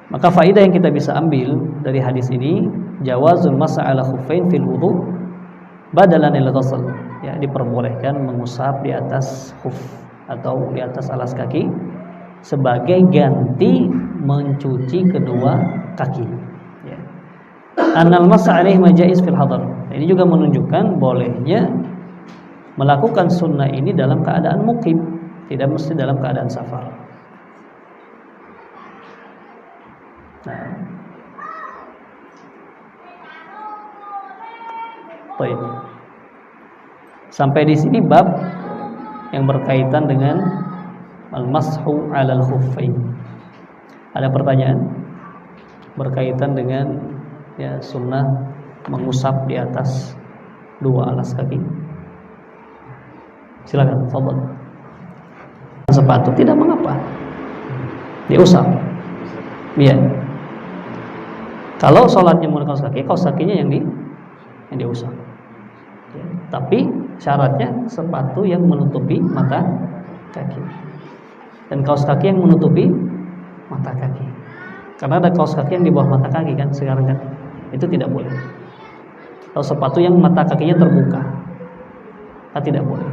Maka faedah yang kita bisa ambil dari hadis ini, jawazul mas'a ala khuffain fil wudu badalan lil ghusl. Ya, diperbolehkan mengusap di atas khuf atau di atas alas kaki sebagai ganti mencuci kedua kaki. Ya. Anal mas'a alaihi majaiz fil hadar. Ini juga menunjukkan bolehnya melakukan sunnah ini dalam keadaan mukim, tidak mesti dalam keadaan safar. Nah, baik. Sampai di sini bab yang berkaitan dengan al-mashu 'alal khuffain. Ada pertanyaan berkaitan dengan ya sunnah mengusap di atas 2 alas kaki? Silakan, fadhil. Sepatu tidak mengapa diusap. Iya. Kalau sholatnya menggunakan kaos kakinya yang diusap. Ya. Tapi syaratnya sepatu yang menutupi mata kaki dan kaos kaki yang menutupi mata kaki. Karena ada kaos kaki yang di bawah mata kaki kan sekarang kan, itu tidak boleh. atau sepatu yang mata kakinya terbuka, tidak boleh.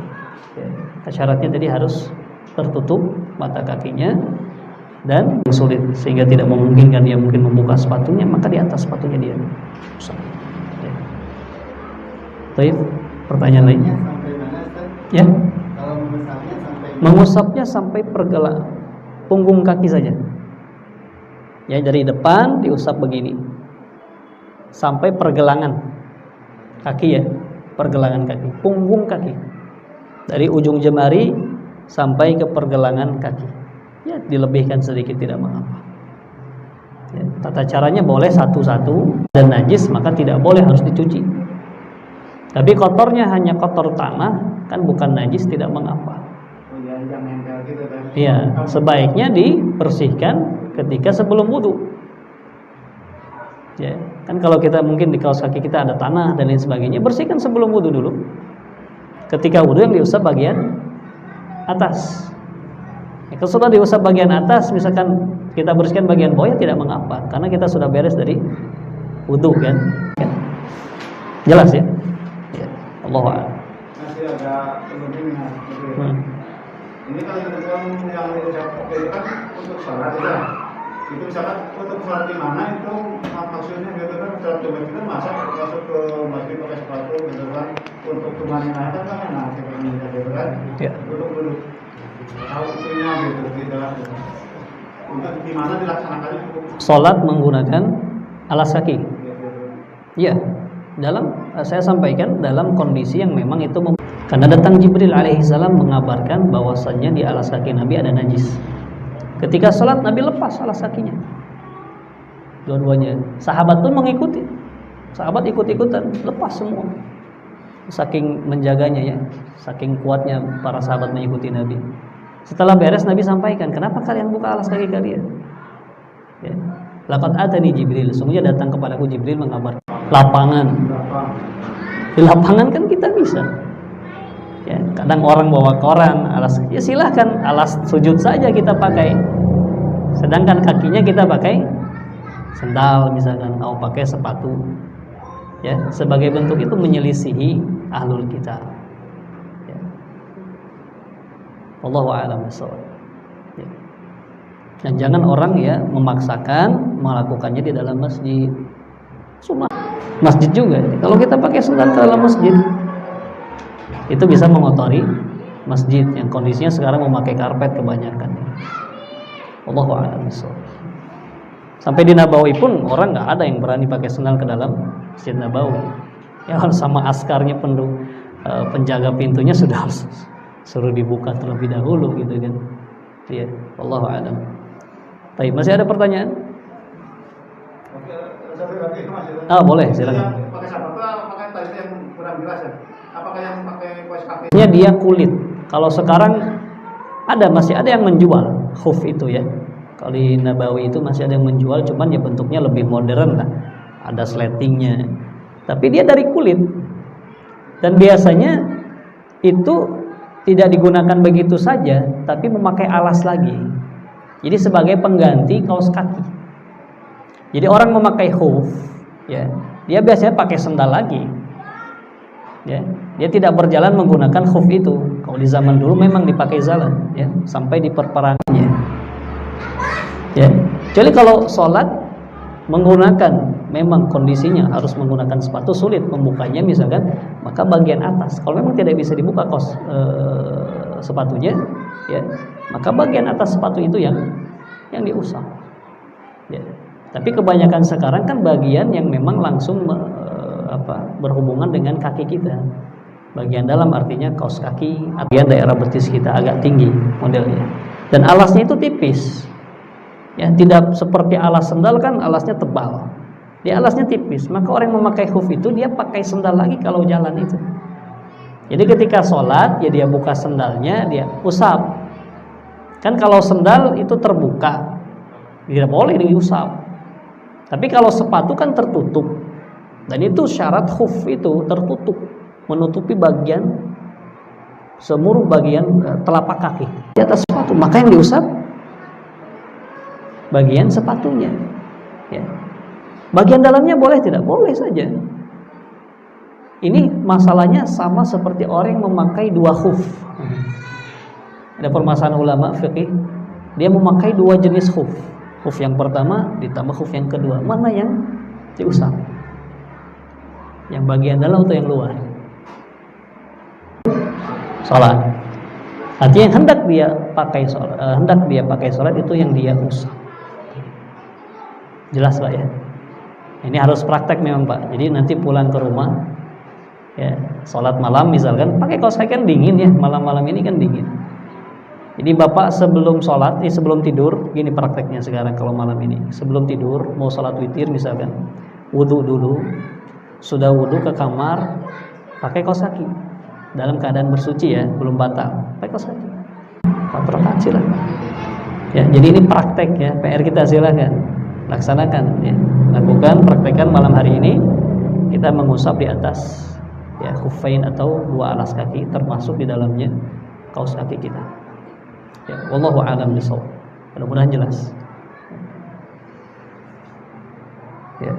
Ya. Syaratnya tadi harus tertutup mata kakinya dan sulit sehingga tidak memungkinkan dia mungkin membuka sepatunya, maka di atas sepatunya dia usap. Ya. Baik, pertanyaan lainnya? Sampai mana, Ustaz? Ya. Kalau mengusapnya sampai Mengusapnya sampai punggung kaki saja. Ya, dari depan diusap begini sampai pergelangan kaki ya, pergelangan kaki, punggung kaki, dari ujung jemari sampai ke pergelangan kaki. Ya, dilebihkan sedikit tidak mengapa. Ya, tata caranya boleh satu-satu, dan najis maka tidak boleh harus dicuci. Tapi kotornya hanya kotor tanah, kan bukan najis, tidak mengapa. yang nempel gitu kan. Ya, sebaiknya dibersihkan ketika sebelum wudu. Ya, kan kalau kita mungkin di kaos kaki kita ada tanah dan lain sebagainya, bersihkan sebelum wudu dulu. Ketika wudu yang diusap bagian atas. Ya, kalau sudah diusap bagian atas, misalkan kita bersihkan bagian bawah, ya tidak mengapa, karena kita sudah beres dari wudu kan. Jelas ya? Ya, Allahu a'lam. Masih ada penting ya. Ini kalau yang diucap itu kan untuk sholat ya. Itu misalkan untuk sholat di mana itu maksudnya gitu kan, sholat di masjid kan masa masuk ke masjid pakai sepatu gitu kan, untuk kemana kan enak gitu kan. Ya. Duduk tahu itunya gitu lah. Untuk di mana dilaksanakannya? Sholat menggunakan alas kaki. Ya, saya sampaikan dalam kondisi yang memang itu karena datang Jibril alaihissalam mengabarkan bahwasannya di alas kaki Nabi ada najis. Ketika sholat Nabi lepas alas kakinya, dua-duanya. Sahabat pun mengikuti. Sahabat ikut-ikutan, lepas semua. Saking menjaganya ya, saking kuatnya para sahabat mengikuti Nabi. Setelah beres Nabi sampaikan, kenapa kalian buka alas kaki kalian? Ya. Laqad atani Jibril, sungguhnya datang kepadaku Jibril mengabarkan. Lapangan. Di lapangan kan kita bisa. Ya, kadang orang bawa koran, alas, ya silahkan alas sujud saja kita pakai. Sedangkan kakinya kita pakai sendal misalkan, atau pakai sepatu. Ya, sebagai bentuk itu menyelisihi ahlul kitab. Ya. Wallahu a'lam bishawab. Ya. Dan jangan orang ya memaksakan melakukannya di dalam masjid. Sunnah. Masjid juga. Kalau kita pakai sendal ke dalam masjid, itu bisa mengotori masjid yang kondisinya sekarang memakai karpet kebanyakan. Allahu a'lam bishawab. Sampai di Nabawi pun orang nggak ada yang berani pakai sendal ke dalam Masjid Nabawi. Ya sama askarnya penjaga pintunya sudah harus suruh dibuka terlebih dahulu gitu kan. Iya, Allahu a'lam. Baik, masih ada pertanyaan? Boleh, silakan. Pakai sepatu pakai tali yang kurang jelas ya. Apakah yang pakai kaos kaki? Dia kulit. Kalau sekarang masih ada yang menjual khuf itu ya. Kalau di Nabawi itu masih ada yang menjual, cuman ya bentuknya lebih modern lah. Ada sletingnya. Tapi dia dari kulit. Dan biasanya itu tidak digunakan begitu saja, tapi memakai alas lagi. Jadi sebagai pengganti kaos kaki. Jadi orang memakai khuf, ya, dia biasanya pakai sendal lagi. Ya, dia tidak berjalan menggunakan khuf itu. Kalau di zaman dulu memang dipakai jalan, ya, sampai di perperangannya. Ya, jadi kalau sholat menggunakan, memang kondisinya harus menggunakan sepatu, sulit membukanya misalkan, maka bagian atas. Kalau memang tidak bisa dibuka sepatunya, ya, maka bagian atas sepatu itu yang diusap. Ya. Tapi kebanyakan sekarang kan bagian yang memang langsung berhubungan dengan kaki kita. Bagian dalam artinya kaos kaki, bagian daerah betis kita agak tinggi modelnya. Dan alasnya itu tipis. Ya, tidak seperti alas sendal kan alasnya tebal. Dia alasnya tipis. Maka orang yang memakai khuf itu dia pakai sendal lagi kalau jalan itu. Jadi ketika sholat ya dia buka sendalnya, dia usap. Kan kalau sendal itu terbuka, tidak boleh diusap. Tapi kalau sepatu kan tertutup. Dan itu syarat khuf itu tertutup, menutupi seluruh bagian telapak kaki di atas sepatu. Maka yang diusap bagian sepatunya. Ya. Bagian dalamnya boleh, tidak boleh saja. Ini masalahnya sama seperti orang yang memakai dua khuf. Ada permasalahan ulama fikih, dia memakai dua jenis khuf. Khuf yang pertama ditambah khuf yang kedua. Mana yang diusap? Yang bagian dalam atau yang luar? Salat. Artinya yang hendak dia pakai salat itu yang dia usap. Jelas Pak ya? Ini harus praktek memang Pak. Jadi nanti pulang ke rumah, ya, sholat malam misalkan, pakai kaos kaki kan dingin ya, malam-malam ini kan dingin. Jadi Bapak sebelum sholat, sebelum tidur, gini prakteknya sekarang kalau malam ini, sebelum tidur mau sholat witir misalkan, wudu dulu, sudah wudu ke kamar, pakai kaos kaki, dalam keadaan bersuci ya, belum batal, pakai kaos kaki, rakaat silakan. Ya, jadi ini praktek ya, PR kita silakan, laksanakan ya, lakukan, praktekkan malam hari ini, kita mengusap di atas ya khuffain atau dua alas kaki, termasuk di dalamnya kaos kaki kita. Ya, wallahu a'lam bishawab. Mudah-mudahan jelas. Ya.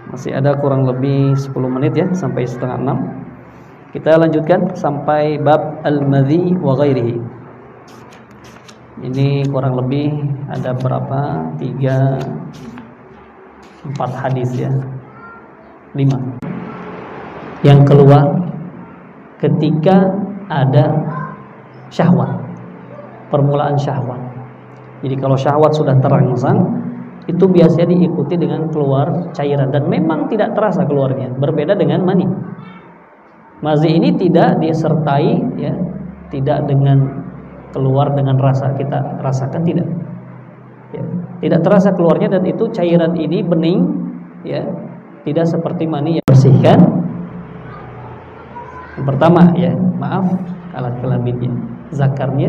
Masih ada kurang lebih 10 menit ya sampai setengah 6. Kita lanjutkan sampai bab al-madhi wa ghairihi. Ini kurang lebih ada berapa? 3 4 hadis ya. 5. Yang keluar ketika ada syahwat, permulaan syahwat. Jadi kalau syahwat sudah terangsang, itu biasanya diikuti dengan keluar cairan dan memang tidak terasa keluarnya. Berbeda dengan mani. Mazi ini tidak disertai ya, tidak dengan keluar dengan rasa kita rasakan, tidak. Ya, tidak terasa keluarnya dan itu cairan ini bening ya, tidak seperti mani yang bersihkan. Yang pertama ya, maaf, alat kelaminnya, zakarnya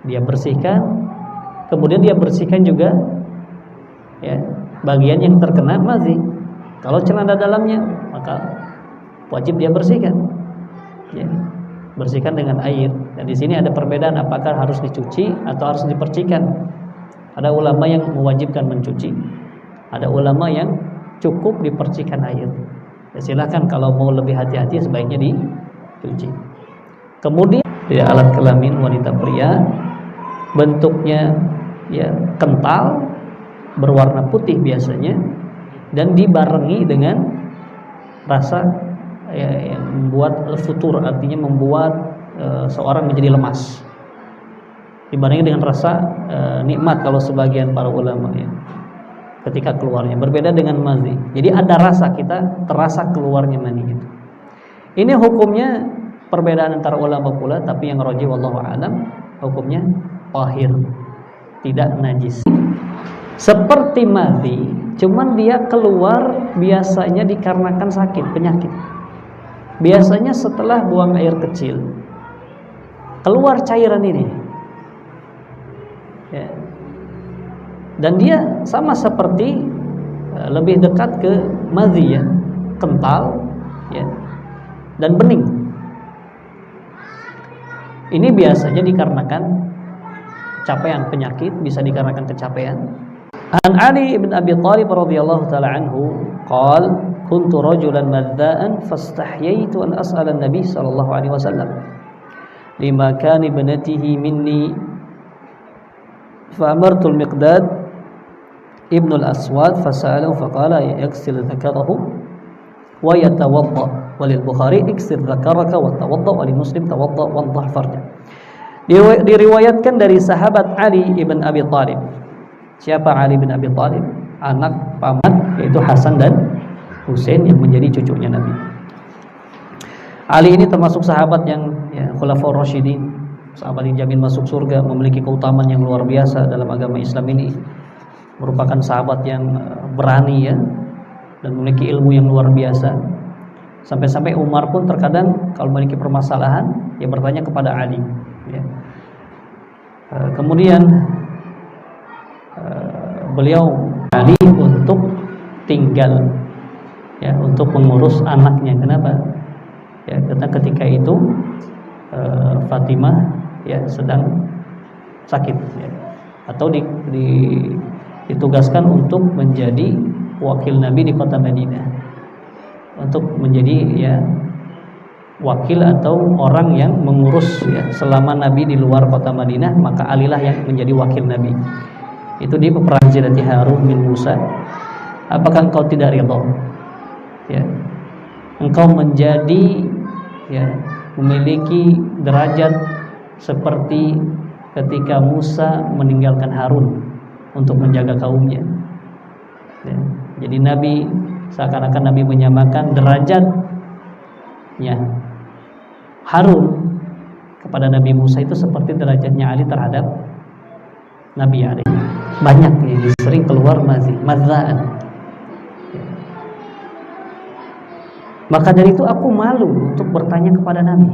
dia bersihkan, kemudian dia bersihkan juga ya bagian yang terkena mazi. Kalau celana dalamnya maka wajib dia bersihkan ya, bersihkan dengan air. Dan di sini ada perbedaan apakah harus dicuci atau harus dipercikan. Ada ulama yang mewajibkan mencuci, ada ulama yang cukup dipercikan air. Ya, silakan kalau mau lebih hati-hati sebaiknya dicuci. Kemudian ya, alat kelamin wanita pria bentuknya ya kental, berwarna putih biasanya, dan dibarengi dengan rasa ya, yang membuat futur, artinya membuat seorang menjadi lemas, dibarengi dengan rasa nikmat kalau sebagian para ulama ya, ketika keluarnya. Berbeda dengan mazi. Jadi ada rasa, kita terasa keluarnya mani gitu. Ini hukumnya perbedaan antara ulama pula, tapi yang rajih wallahu a'lam hukumnya tahir, tidak najis. Seperti mazi, cuman dia keluar biasanya dikarenakan sakit, penyakit. Biasanya setelah buang air kecil keluar cairan ini ya. Dan dia sama seperti lebih dekat ke mazi ya, kental ya, dan bening. Ini biasanya dikarenakan capaian penyakit, bisa dikarenakan kecapean. An Ali bin Abi Thalib radhiyallahu taala anhu qala kuntu rajulan madzaan fastahyaitu an as'ala an-nabi sallallahu alaihi wasallam lima kana ibnatihi minni fa amartu al-Miqdad ibn al-Aswad fasa'alahu faqala yaghsil dhakarahu wa yatawadda. Walil Bukhari iksir dzakaraka wa tawadda, walil Muslim tawadda wa dhah farja. Diriwayatkan dari sahabat Ali ibn Abi Thalib. Siapa Ali bin Abi Thalib? Anak paman yaitu Hasan dan Husain yang menjadi cucunya Nabi. Ali ini termasuk sahabat yang ya, khulafaur rasyidin, sahabat yang jamin masuk surga, memiliki keutamaan yang luar biasa dalam agama Islam ini. Merupakan sahabat yang berani ya, dan memiliki ilmu yang luar biasa. Sampai-sampai Umar pun terkadang kalau memiliki permasalahan, dia bertanya kepada Ali ya. Kemudian beliau Ali untuk tinggal ya, untuk mengurus anaknya. Kenapa? Ya, karena ketika itu Fatimah ya sedang sakit ya, atau ditugaskan untuk menjadi wakil Nabi di kota Madinah. untuk menjadi ya wakil atau orang yang mengurus ya selama Nabi di luar kota Madinah, maka Alilah yang menjadi wakil Nabi. Itu di peperangan Zati Harun bin Musa. Apakah engkau tidak ridha ya engkau menjadi ya memiliki derajat seperti ketika Musa meninggalkan Harun untuk menjaga kaumnya ya. Jadi Nabi seakan-akan Nabi menyamakan derajatnya Harun kepada Nabi Musa itu seperti derajatnya Ali terhadap Nabi Ali. Banyak ini sering keluar mazaan. Maka dari itu aku malu untuk bertanya kepada Nabi.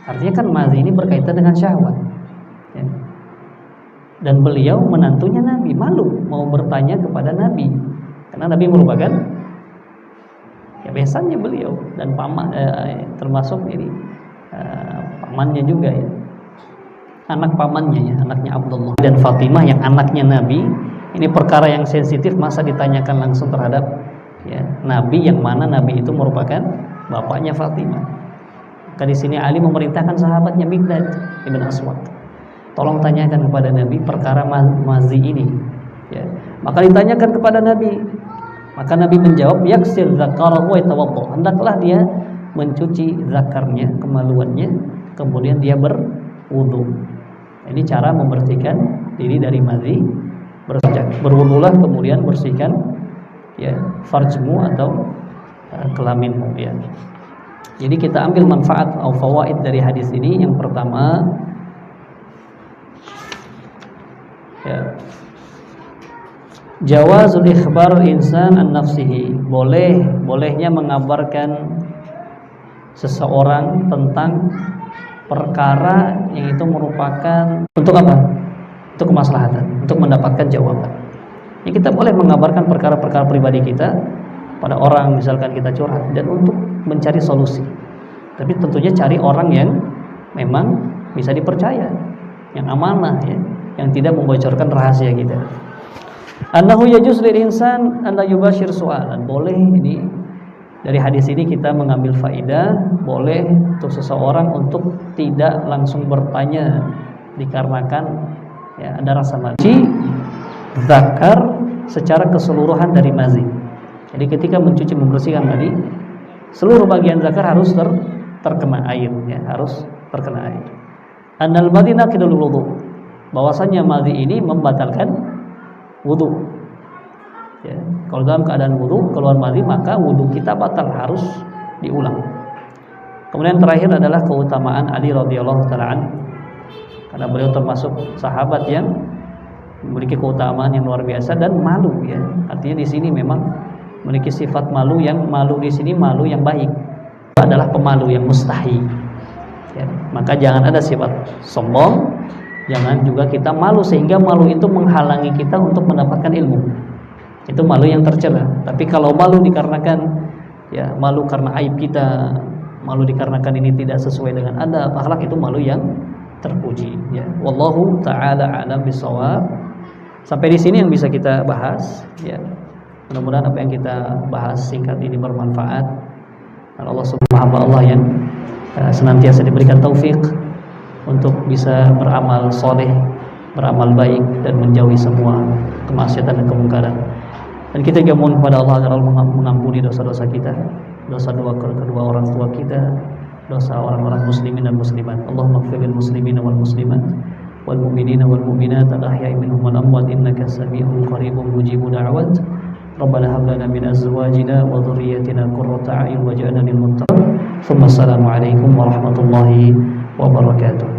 Artinya kan mazi ini berkaitan dengan syahwat ya. Dan beliau menantunya Nabi, malu mau bertanya kepada Nabi karena Nabi merupakan ya besannya beliau dan paman termasuk ini pamannya juga ya, anak pamannya ya, anaknya Abdullah dan Fatimah yang anaknya Nabi. Ini perkara yang sensitif, masa ditanyakan langsung terhadap ya Nabi yang mana Nabi itu merupakan bapaknya Fatimah. Maka di sini Ali memerintahkan sahabatnya Miqdad ibn Aswad, tolong tanyakan kepada Nabi perkara mazi ini ya. Maka ditanyakan kepada Nabi, maka Nabi menjawab yaksir zakarahu wa yatawadda, hendaklah dia mencuci zakarnya, kemaluannya, kemudian dia berwudu. Ini cara membersihkan diri dari mazi. Berwudulah kemudian bersihkan ya farjmu atau kelaminmu ya. Jadi kita ambil manfaat atau fawaid dari hadis ini. Yang pertama ya, jawazul ikhbar insan an nafsihi, bolehnya mengabarkan seseorang tentang perkara yang itu merupakan untuk apa? Untuk kemaslahatan, untuk mendapatkan jawaban. Ini kita boleh mengabarkan perkara-perkara pribadi kita pada orang, misalkan kita curhat, dan untuk mencari solusi. Tapi tentunya cari orang yang memang bisa dipercaya, yang amanah ya, yang tidak membocorkan rahasia kita. Annahu yajuz lil insan an la yubashir su'alan. Boleh, ini dari hadis ini kita mengambil faidah, boleh untuk seseorang untuk tidak langsung bertanya dikarenakan ya ada rasa mazi zakar secara keseluruhan dari mazi. Jadi ketika mencuci membersihkan tadi, seluruh bagian zakar harus terkena air ya, harus terkena air. Annal madhi naqidul wudu, bahwasanya mazi ini membatalkan wudu ya. Kalau dalam keadaan wudu keluar mazi, maka wudu kita batal, harus diulang. Kemudian terakhir adalah keutamaan Ali radhiyallahu taala anhu, karena beliau termasuk sahabat yang memiliki keutamaan yang luar biasa dan malu ya. Artinya di sini memang memiliki sifat malu, yang malu di sini malu yang baik, adalah pemalu yang mustahi ya. Maka jangan ada sifat sombong, jangan juga kita malu sehingga malu itu menghalangi kita untuk mendapatkan ilmu. Itu malu yang tercela. Tapi kalau malu dikarenakan ya malu karena aib kita, malu dikarenakan ini tidak sesuai dengan adab akhlak, itu malu yang terpuji ya. Wallahu taala a'lam bishawab. Sampai di sini yang bisa kita bahas ya. Mudah-mudahan apa yang kita bahas singkat ini bermanfaat. Dan Allah subhanahu wa ta'ala yang senantiasa diberikan taufik untuk bisa beramal soleh, beramal baik, dan menjauhi semua kemaksiatan dan kemungkaran. Dan kita juga mohon kepada Allah agar Allah mengampuni dosa-dosa kita, dosa kedua orang tua kita, dosa orang-orang muslimin dan muslimat. Allahumma ighfir lil muslimina wal muslimat wal mu'minina wal mu'minat al ahya'i minhum wal amwat innaka sami'un qaribun mujibud da'wat. Rabbana hab lana min azwajina wa dhurriyyatina qurrata a'yun waj'alna lil muttaqin. Assalamu alaikum warahmatullahi wabarakatuh.